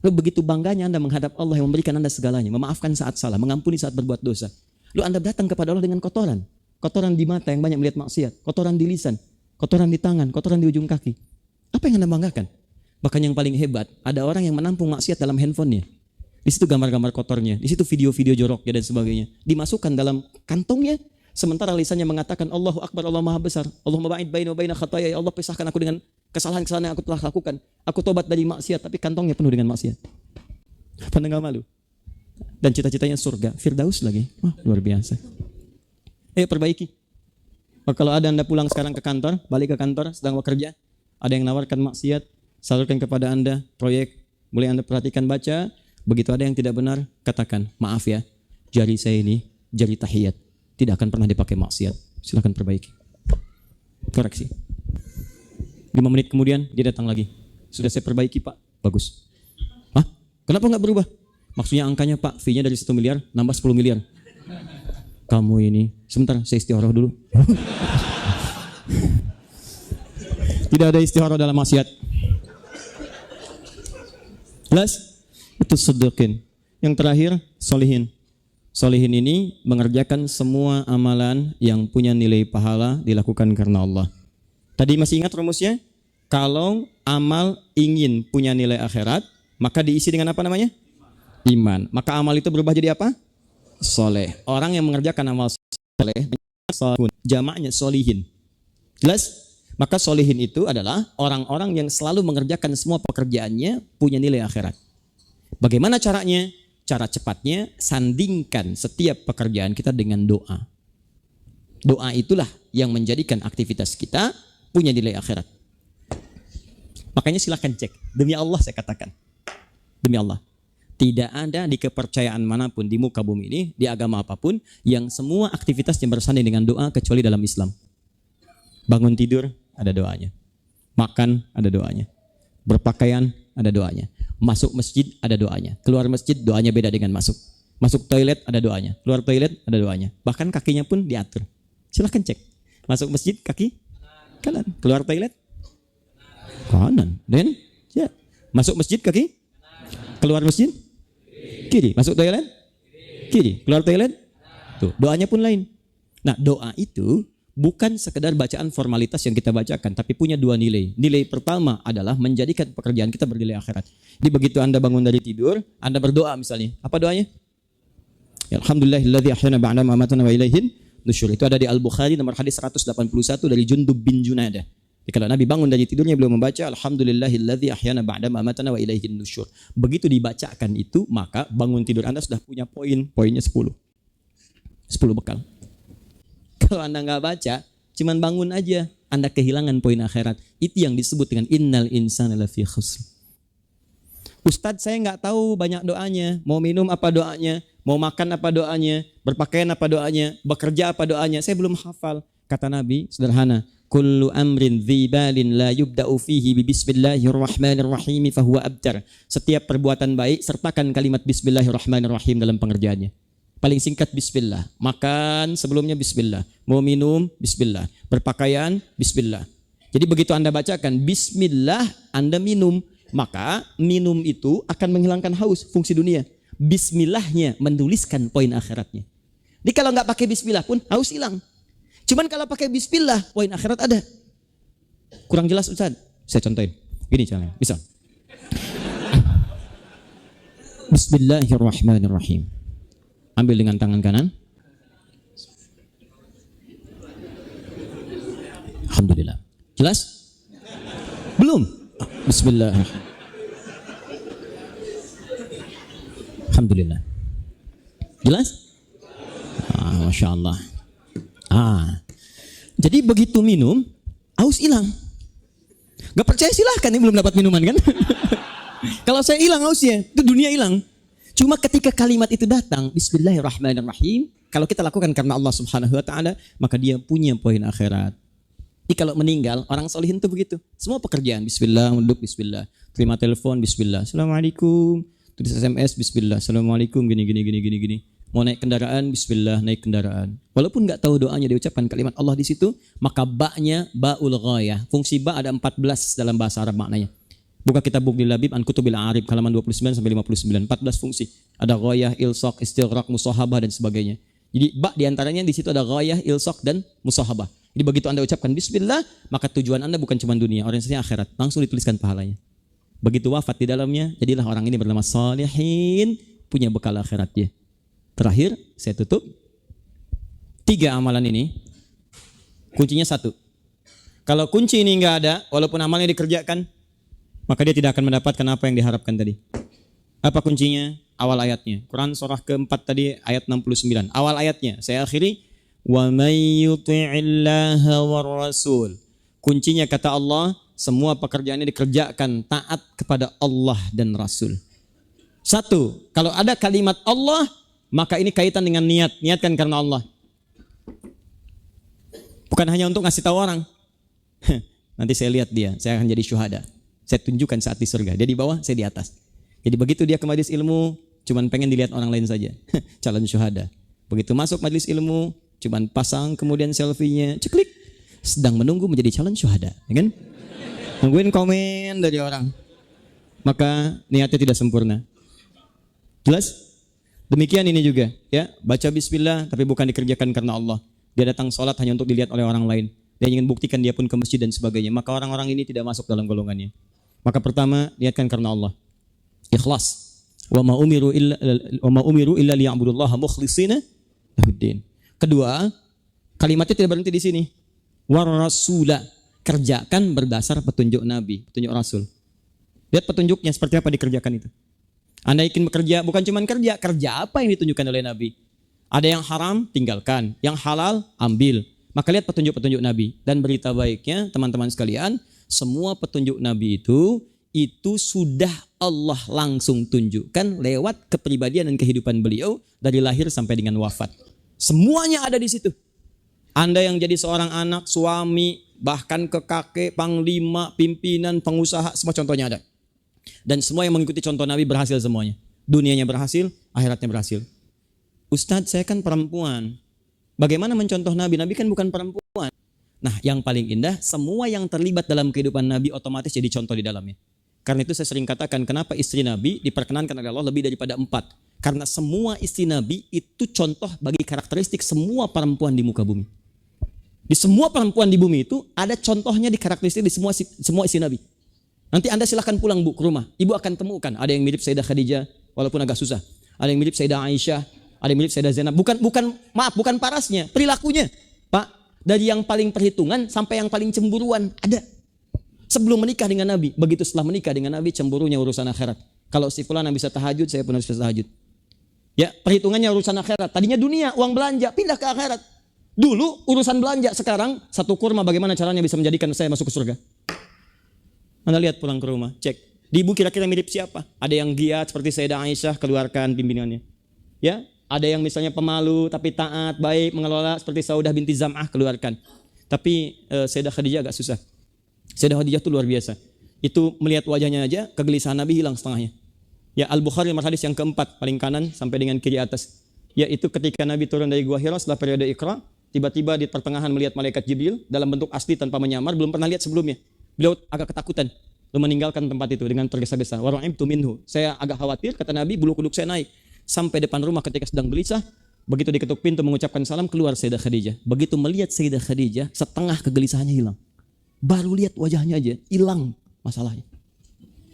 Lalu begitu bangganya Anda menghadap Allah yang memberikan Anda segalanya, memaafkan saat salah, mengampuni saat berbuat dosa. Lalu Anda datang kepada Allah dengan kotoran. Kotoran di mata yang banyak melihat maksiat, kotoran di lisan, kotoran di tangan, kotoran di ujung kaki. Apa yang Anda banggakan? Bahkan yang paling hebat, ada orang yang menampung maksiat dalam handphonenya. Di situ gambar-gambar kotornya, di situ video-video joroknya dan sebagainya. Dimasukkan dalam kantongnya, sementara lisannya mengatakan Allahu Akbar, Allah Maha Besar. Allahumma ba'id baini wa baina khataaya, ya Allah pisahkan aku dengan kesalahan-kesalahan yang aku telah lakukan. Aku tobat dari maksiat, tapi kantongnya penuh dengan maksiat. Apa Anda gak malu? Dan cita-citanya surga, Firdaus lagi. Wah, luar biasa. Ayo perbaiki. Kalau ada Anda pulang sekarang ke kantor, balik ke kantor, sedang bekerja, ada yang nawarkan maksiat, salurkan kepada Anda proyek, mulai Anda perhatikan baca, begitu ada yang tidak benar, katakan, maaf ya, jari saya ini jari tahiyat, tidak akan pernah dipakai maksiat. Silakan perbaiki. Koreksi. 5 menit kemudian dia datang lagi. Sudah saya perbaiki Pak, bagus. Hah? Kenapa nggak berubah? Maksudnya angkanya Pak, fee-nya dari 1 miliar nambah 10 miliar. Kamu ini, sebentar saya istikharah dulu. Tidak ada istikharah dalam maksiat. Jelas? Itu sedekhin. Yang terakhir, solihin. Solihin ini mengerjakan semua amalan yang punya nilai pahala dilakukan karena Allah. Tadi masih ingat rumusnya? Kalau amal ingin punya nilai akhirat, maka diisi dengan apa namanya? Iman. Maka amal itu berubah jadi apa? Soleh. Orang yang mengerjakan amal soleh, jamaknya solihin. Jelas? Maka solihin itu adalah orang-orang yang selalu mengerjakan semua pekerjaannya punya nilai akhirat. Bagaimana caranya? Cara cepatnya, sandingkan setiap pekerjaan kita dengan doa. Doa itulah yang menjadikan aktivitas kita punya nilai akhirat. Makanya silahkan cek. Demi Allah saya katakan. Demi Allah. Tidak ada di kepercayaan manapun di muka bumi ini, di agama apapun, yang semua aktivitasnya bersanding dengan doa kecuali dalam Islam. Bangun tidur, ada doanya. Makan, ada doanya. Berpakaian, ada doanya. Masuk masjid, ada doanya. Keluar masjid, doanya beda dengan masuk. Masuk toilet, ada doanya. Keluar toilet, ada doanya. Bahkan kakinya pun diatur. Silahkan cek. Masuk masjid, kaki kanan. Keluar toilet, kanan. Dan ya. Masuk masjid, kaki. Keluar masjid, kiri. Masuk toilet, kiri. Keluar toilet, tuh. Doanya pun lain. Nah, doa itu bukan sekedar bacaan formalitas yang kita bacakan, tapi punya dua nilai. Nilai pertama adalah menjadikan pekerjaan kita bernilai akhirat. Jadi begitu Anda bangun dari tidur, Anda berdoa misalnya. Apa doanya? Alhamdulillahilladzi ahyana ba'da ma amatana wa ilaihin nusyur. Itu ada di Al-Bukhari nomor hadis 181 dari Jundub bin Junadah. Jadi kalau Nabi bangun dari tidurnya beliau membaca Alhamdulillahilladzi ahyana ba'da ma amatana wa ilaihin nusyur. Begitu dibacakan itu, maka bangun tidur Anda sudah punya poin. Poinnya 10. 10 bekal. Kalau Anda nggak baca, cuman bangun aja, Anda kehilangan poin akhirat. Itu yang disebut dengan innal insana lafi khusr. Ustadz, saya nggak tahu banyak doanya. Mau minum apa doanya? Mau makan apa doanya? Berpakaian apa doanya? Bekerja apa doanya? Saya belum hafal. Kata Nabi, sederhana. Kullu amrin dzibalin la yubda'u fihi bi bismillahirrahmanirrahim fahuwa abtar. Setiap perbuatan baik sertakan kalimat bismillahirrahmanirrahim dalam pengerjaannya. Paling singkat bismillah. Makan sebelumnya bismillah. Mau minum bismillah. Berpakaian bismillah. Jadi begitu Anda bacakan bismillah, Anda minum, maka minum itu akan menghilangkan haus, fungsi dunia. Bismillahnya menuliskan poin akhiratnya. Jadi kalau nggak pakai bismillah pun haus hilang. Cuman kalau pakai bismillah, poin akhirat ada. Kurang jelas Ustaz? Saya contohin. Gini caranya. Bisa. Bismillahirrahmanirrahim. Ambil dengan tangan kanan. Alhamdulillah. Jelas? Belum? Bismillahirrahmanirrahim. Alhamdulillah. Jelas? Masya Allah. Jadi begitu minum, haus hilang. Gak percaya silahkan, ini belum dapat minuman kan? Kalau saya hilang hausnya, itu dunia hilang. Cuma ketika kalimat itu datang, Bismillahirrahmanirrahim, kalau kita lakukan karena Allah Subhanahu Wa Taala, maka dia punya poin akhirat. Jadi kalau meninggal, orang solihin itu begitu. Semua pekerjaan, Bismillah, duduk Bismillah, terima telepon, Bismillah, Assalamualaikum, tulis SMS, Bismillah, Assalamualaikum, gini. Mau naik kendaraan, Bismillah, naik kendaraan. Walaupun nggak tahu doanya diucapkan kalimat Allah di situ, maka ba'nya ba'ul ghayah. Fungsi ba ada 14 dalam bahasa Arab maknanya. Buka kitab Bughdil Labib an Kutubil Arib halaman 29 sampai 59. 14 fungsi. Ada ghayah, ilsaq, istighraq, musahabah dan sebagainya. Jadi ba diantaranya di situ ada ghayah, ilsaq dan musahabah. Jadi begitu Anda ucapkan Bismillah, maka tujuan Anda bukan cuma dunia, orientasinya akhirat. Langsung dituliskan pahalanya. Begitu wafat di dalamnya, jadilah orang ini bernama salihin, punya bekal akhiratnya. Terakhir, saya tutup. 3 amalan ini, kuncinya 1. Kalau kunci ini nggak ada, walaupun amalnya dikerjakan, maka dia tidak akan mendapatkan apa yang diharapkan tadi. Apa kuncinya? Awal ayatnya. Quran surah keempat tadi, ayat 69. Awal ayatnya, saya akhiri. Wa may yuti'illaha war rasul. Kuncinya kata Allah, semua pekerjaannya dikerjakan taat kepada Allah dan Rasul. 1, kalau ada kalimat Allah, maka ini kaitan dengan niat. Niatkan karena Allah. Bukan hanya untuk ngasih tahu orang. Nanti saya lihat dia, saya akan jadi syuhada. Saya tunjukkan saat di surga. Dia di bawah, saya di atas. Jadi begitu dia ke majelis ilmu, cuman pengen dilihat orang lain saja. Calon syuhada. Begitu masuk majelis ilmu, cuman pasang kemudian selfie-nya, ceklik. Sedang menunggu menjadi calon syuhada. Ya kan? Nungguin komen dari orang. Maka niatnya tidak sempurna. Jelas? Demikian ini juga, ya, baca bismillah tapi bukan dikerjakan karena Allah. Dia datang sholat hanya untuk dilihat oleh orang lain. Dia ingin buktikan dia pun ke masjid dan sebagainya. Maka orang-orang ini tidak masuk dalam golongannya. Maka pertama, niatkan karena Allah. Ikhlas. Wa ma umiru illa liya'budullaha mukhlishina lahuddin. Kedua, kalimatnya tidak berhenti di sini. War rasula, kerjakan berdasar petunjuk Nabi, petunjuk Rasul. Lihat petunjuknya seperti apa dikerjakan itu. Anda ingin bekerja, bukan cuma kerja apa yang ditunjukkan oleh Nabi. Ada yang haram, tinggalkan. Yang halal, ambil. Maka lihat petunjuk-petunjuk Nabi. Dan berita baiknya, teman-teman sekalian, Semua petunjuk Nabi itu sudah Allah langsung tunjukkan lewat kepribadian dan kehidupan beliau dari lahir sampai dengan wafat. Semuanya ada di situ. Anda yang jadi seorang anak, suami, bahkan ke kakek, panglima, pimpinan, pengusaha, semua contohnya ada. Dan semua yang mengikuti contoh Nabi berhasil semuanya. Dunianya berhasil, akhiratnya berhasil. Ustadz, saya kan perempuan. Bagaimana mencontoh Nabi? Nabi kan bukan perempuan. Nah, yang paling indah, semua yang terlibat dalam kehidupan Nabi otomatis jadi contoh di dalamnya. Karena itu saya sering katakan, kenapa istri Nabi diperkenankan oleh Allah lebih daripada 4. Karena semua istri Nabi itu contoh bagi karakteristik semua perempuan di muka bumi. Di semua perempuan di bumi itu ada contohnya di karakteristik di semua istri Nabi. Nanti Anda silahkan pulang Bu ke rumah. Ibu akan temukan ada yang mirip Sayyidah Khadijah walaupun agak susah. Ada yang mirip Sayyidah Aisyah, ada yang mirip Sayyidah Zainab. Bukan parasnya, perilakunya. Pak, dari yang paling perhitungan sampai yang paling cemburuan ada. Sebelum menikah dengan Nabi, begitu setelah menikah dengan Nabi cemburunya urusan akhirat. Kalau si fulan bisa tahajud, saya pun harus bisa tahajud. Ya, perhitungannya urusan akhirat. Tadinya dunia, uang belanja, pindah ke akhirat. Dulu urusan belanja, sekarang satu kurma bagaimana caranya bisa menjadikan saya masuk ke surga. Anda lihat pulang ke rumah, cek. Di ibu kira-kira mirip siapa? Ada yang giat seperti Sayyidah Aisyah, keluarkan bimbingannya. Ya, ada yang misalnya pemalu tapi taat, baik, mengelola seperti Saudah binti Zam'ah, keluarkan. Tapi Sayyidah Khadijah agak susah. Sayyidah Khadijah itu luar biasa. Itu melihat wajahnya aja, kegelisahan Nabi hilang setengahnya. Ya, Al-Bukhari nomor hadis yang keempat, paling kanan sampai dengan kiri atas. Yaitu ketika Nabi turun dari Gua Hira setelah periode Iqra, tiba-tiba di pertengahan melihat malaikat Jibril dalam bentuk asli tanpa menyamar, belum pernah lihat sebelumnya. Beliau agak ketakutan, lalu meninggalkan tempat itu dengan tergesa-gesa. Wa ra'imtu minhu. Saya agak khawatir, kata Nabi, bulu kuduk saya naik. Sampai depan rumah ketika sedang gelisah, begitu diketuk pintu mengucapkan salam, keluar Sayyidah Khadijah. Begitu melihat Sayyidah Khadijah, setengah kegelisahannya hilang. Baru lihat wajahnya aja, hilang masalahnya.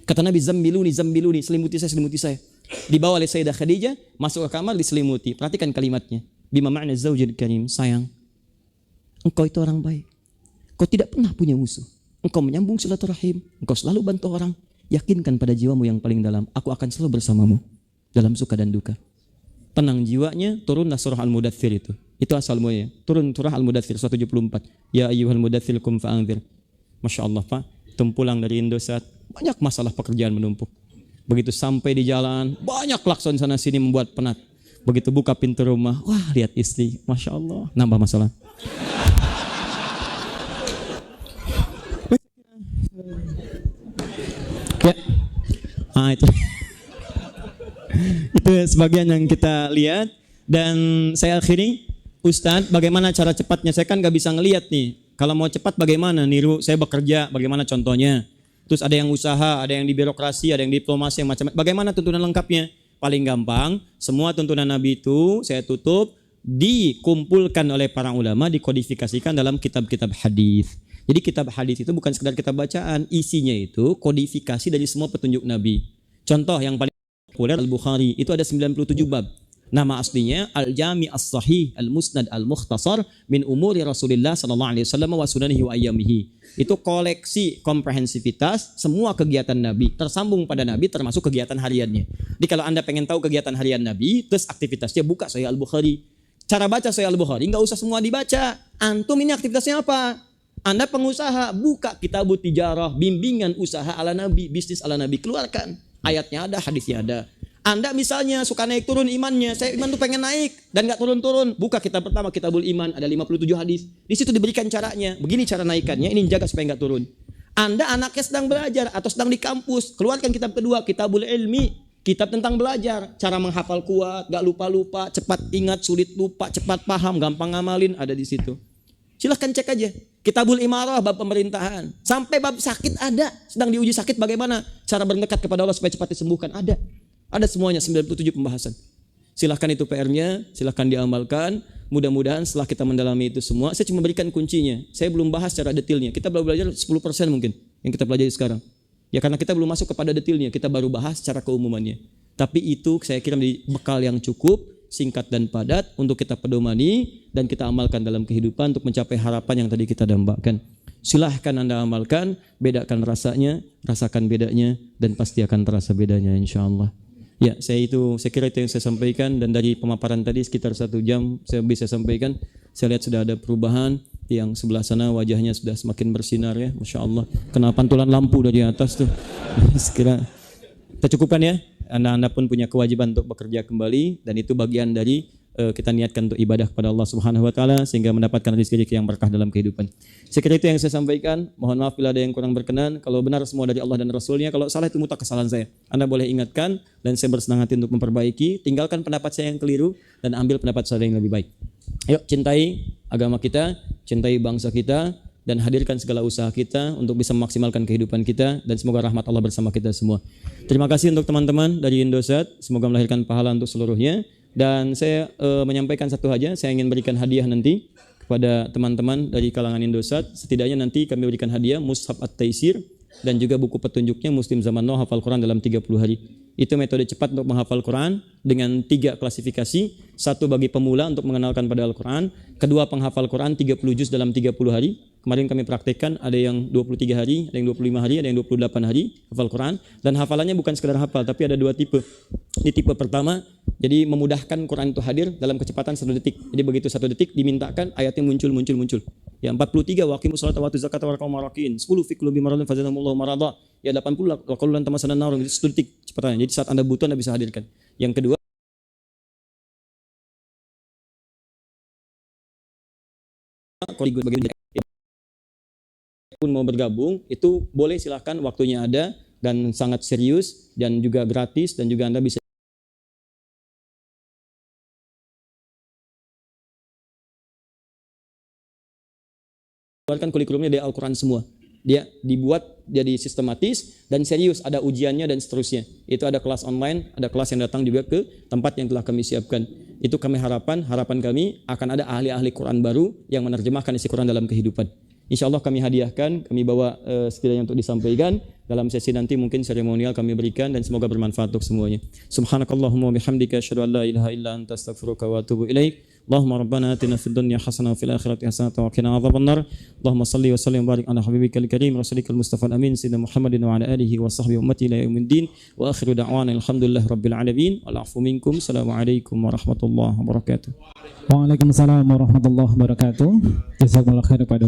Kata Nabi, zambiluni, selimuti saya. Dibawa oleh Sayyidah Khadijah, masuk ke kamar, diselimuti. Perhatikan kalimatnya. Bima ma'na zaujil karim, sayang. Engkau itu orang baik. Engkau tidak pernah punya musuh. Engkau menyambung silaturahim. Engkau selalu bantu orang. Yakinkan pada jiwamu yang paling dalam, aku akan selalu bersamamu dalam suka dan duka. Tenang jiwanya, turunlah surah Al-Mudaththir itu. Itu asal mulanya. Turun surah Al-Mudaththir 174. Ya ayyuhal mudaththir kum fa'anzir. Masya Allah Pak, pulang dari Indosat, banyak masalah pekerjaan menumpuk. Begitu sampai di jalan, banyak klakson sana sini membuat penat. Begitu buka pintu rumah, wah lihat istri, Masya Allah, nambah masalah. Ya, itu. Itu sebagian yang kita lihat. Dan saya akhiri, Ustadz, bagaimana cara cepatnya? Saya kan gak bisa ngelihat nih. Kalau mau cepat bagaimana? Niru saya bekerja, bagaimana contohnya? Terus ada yang usaha, ada yang di birokrasi, ada yang diplomasi, yang macam-macam. Bagaimana tuntunan lengkapnya? Paling gampang, semua tuntunan Nabi itu saya tutup, dikumpulkan oleh para ulama, dikodifikasikan dalam kitab-kitab hadis. Jadi kitab hadis itu bukan sekedar kitab bacaan, isinya itu kodifikasi dari semua petunjuk Nabi. Contoh yang paling populer Al-Bukhari, itu ada 97 bab. Nama aslinya Al-Jami' As-Sahih Al-Musnad Al-Mukhtasar min umuri Rasulullah sallallahu alaihi wasallam wa sunanihi wa ayyamihi. Itu koleksi komprehensivitas semua kegiatan Nabi, tersambung pada Nabi termasuk kegiatan hariannya. Jadi kalau Anda pengen tahu kegiatan harian Nabi, terus aktivitasnya buka Sahih Al-Bukhari. Cara baca Sahih Al-Bukhari enggak usah semua dibaca. Antum ini aktivitasnya apa? Anda pengusaha, buka Kitabut Tijarah, bimbingan usaha ala Nabi, bisnis ala Nabi, keluarkan. Ayatnya ada, hadisnya ada. Anda misalnya suka naik turun imannya, saya iman tuh pengen naik dan gak turun-turun. Buka kitab pertama, Kitabul Iman, ada 57 hadis. Di situ diberikan caranya. Begini cara naikannya, ini jaga supaya gak turun. Anda anaknya sedang belajar atau sedang di kampus, keluarkan kitab kedua, Kitabul Ilmi, kitab tentang belajar. Cara menghafal kuat, gak lupa-lupa, cepat ingat, sulit lupa, cepat paham, gampang ngamalin, ada di situ. Silahkan cek aja. Kitabul Imarah, bab pemerintahan. Sampai bab sakit ada. Sedang diuji sakit bagaimana cara berdekat kepada Allah supaya cepat disembuhkan. Ada semuanya 97 pembahasan. Silahkan itu PR-nya, silahkan diamalkan. Mudah-mudahan setelah kita mendalami itu semua, saya cuma berikan kuncinya. Saya belum bahas secara detailnya. Kita baru belajar 10% mungkin yang kita pelajari sekarang. Ya karena kita belum masuk kepada detailnya, kita baru bahas secara keumumannya. Tapi itu saya kira menjadi bekal yang cukup, singkat dan padat untuk kita pedomani dan kita amalkan dalam kehidupan untuk mencapai harapan yang tadi kita dambakan. Silahkan Anda amalkan, bedakan rasanya, rasakan bedanya dan pasti akan terasa bedanya insyaallah. Ya, saya kira itu yang saya sampaikan dan dari pemaparan tadi sekitar 1 jam saya bisa sampaikan. Saya lihat sudah ada perubahan yang sebelah sana wajahnya sudah semakin bersinar ya, Masya Allah. Kena pantulan lampu dari atas tuh. Sekira kita cukupkan ya. Anda pun punya kewajiban untuk bekerja kembali dan itu bagian dari kita niatkan untuk ibadah kepada Allah Subhanahu wa taala sehingga mendapatkan rezeki yang berkah dalam kehidupan. Sekira itu yang saya sampaikan. Mohon maaf bila ada yang kurang berkenan. Kalau benar semua dari Allah dan Rasulnya, kalau salah itu mutlak kesalahan saya. Anda boleh ingatkan dan saya bersenang hati untuk memperbaiki. Tinggalkan pendapat saya yang keliru dan ambil pendapat saya yang lebih baik. Ayo cintai agama kita, cintai bangsa kita dan hadirkan segala usaha kita untuk bisa memaksimalkan kehidupan kita dan semoga rahmat Allah bersama kita semua. Terima kasih untuk teman-teman dari Indosat. Semoga melahirkan pahala untuk seluruhnya. Dan saya menyampaikan satu saja, saya ingin berikan hadiah nanti kepada teman-teman dari kalangan Indosat. Setidaknya nanti kami berikan hadiah Mushaf At-Taisir dan juga buku petunjuknya Muslim Zaman Now hafal Quran dalam 30 hari. Itu metode cepat untuk menghafal Quran dengan 3 klasifikasi. 1 bagi pemula untuk mengenalkan pada Al-Quran. 2 penghafal Quran 30 juz dalam 30 hari. Kemarin kami praktekkan ada yang 23 hari, ada yang 25 hari, ada yang 28 hari hafal Quran. Dan hafalannya bukan sekedar hafal, tapi ada 2 tipe. Di tipe pertama, jadi memudahkan Quran itu hadir dalam kecepatan 1 detik. Jadi begitu 1 detik dimintakan ayatnya muncul. Ya 43 waqimus sholata wa atuz zakata warka'u ma'rakin. 10 fi qulubi maradun fazadahumullahu marada. Ya 80 wa qalulan tamasanan nar. Jadi 1 detik cepatannya. Jadi saat Anda butuh Anda bisa hadirkan. Yang kedua pun mau bergabung itu boleh, silahkan, waktunya ada dan sangat serius dan juga gratis dan juga Anda bisa keluarkan kurikulumnya dari Al-Quran semua. Dia dibuat jadi sistematis dan serius, ada ujiannya dan seterusnya. Itu ada kelas online, ada kelas yang datang juga ke tempat yang telah kami siapkan. Itu kami harapan kami akan ada ahli-ahli Quran baru yang menerjemahkan isi Quran dalam kehidupan. Insya Allah kami hadiahkan, kami bawa setidaknya untuk disampaikan. Dalam sesi nanti mungkin seremonial kami berikan dan semoga bermanfaat untuk semuanya. Subhanakallahumma bihamdika asyhadu an la ilaha illa anta astaghfiruka wa atubu ilaik. Allahumma rabbana atina fid dunya hasanah wa fil akhirati hasanah wa qina adzabannar. Allahumma shalli wa sallim wa barik ala habibikal karim rasulikal mustafa amin sayyidina Muhammadin wa ala alihi wa sahbihi ummati ila yaumiddin. Wa akhiru da'wana alhamdulillahi rabbil alamin. Wal afu minkum. Assalamualaikum warahmatullahi wabarakatuh. Waalaikumsalam warahmatullahi wabarakatuh. Jazakumullah khair pada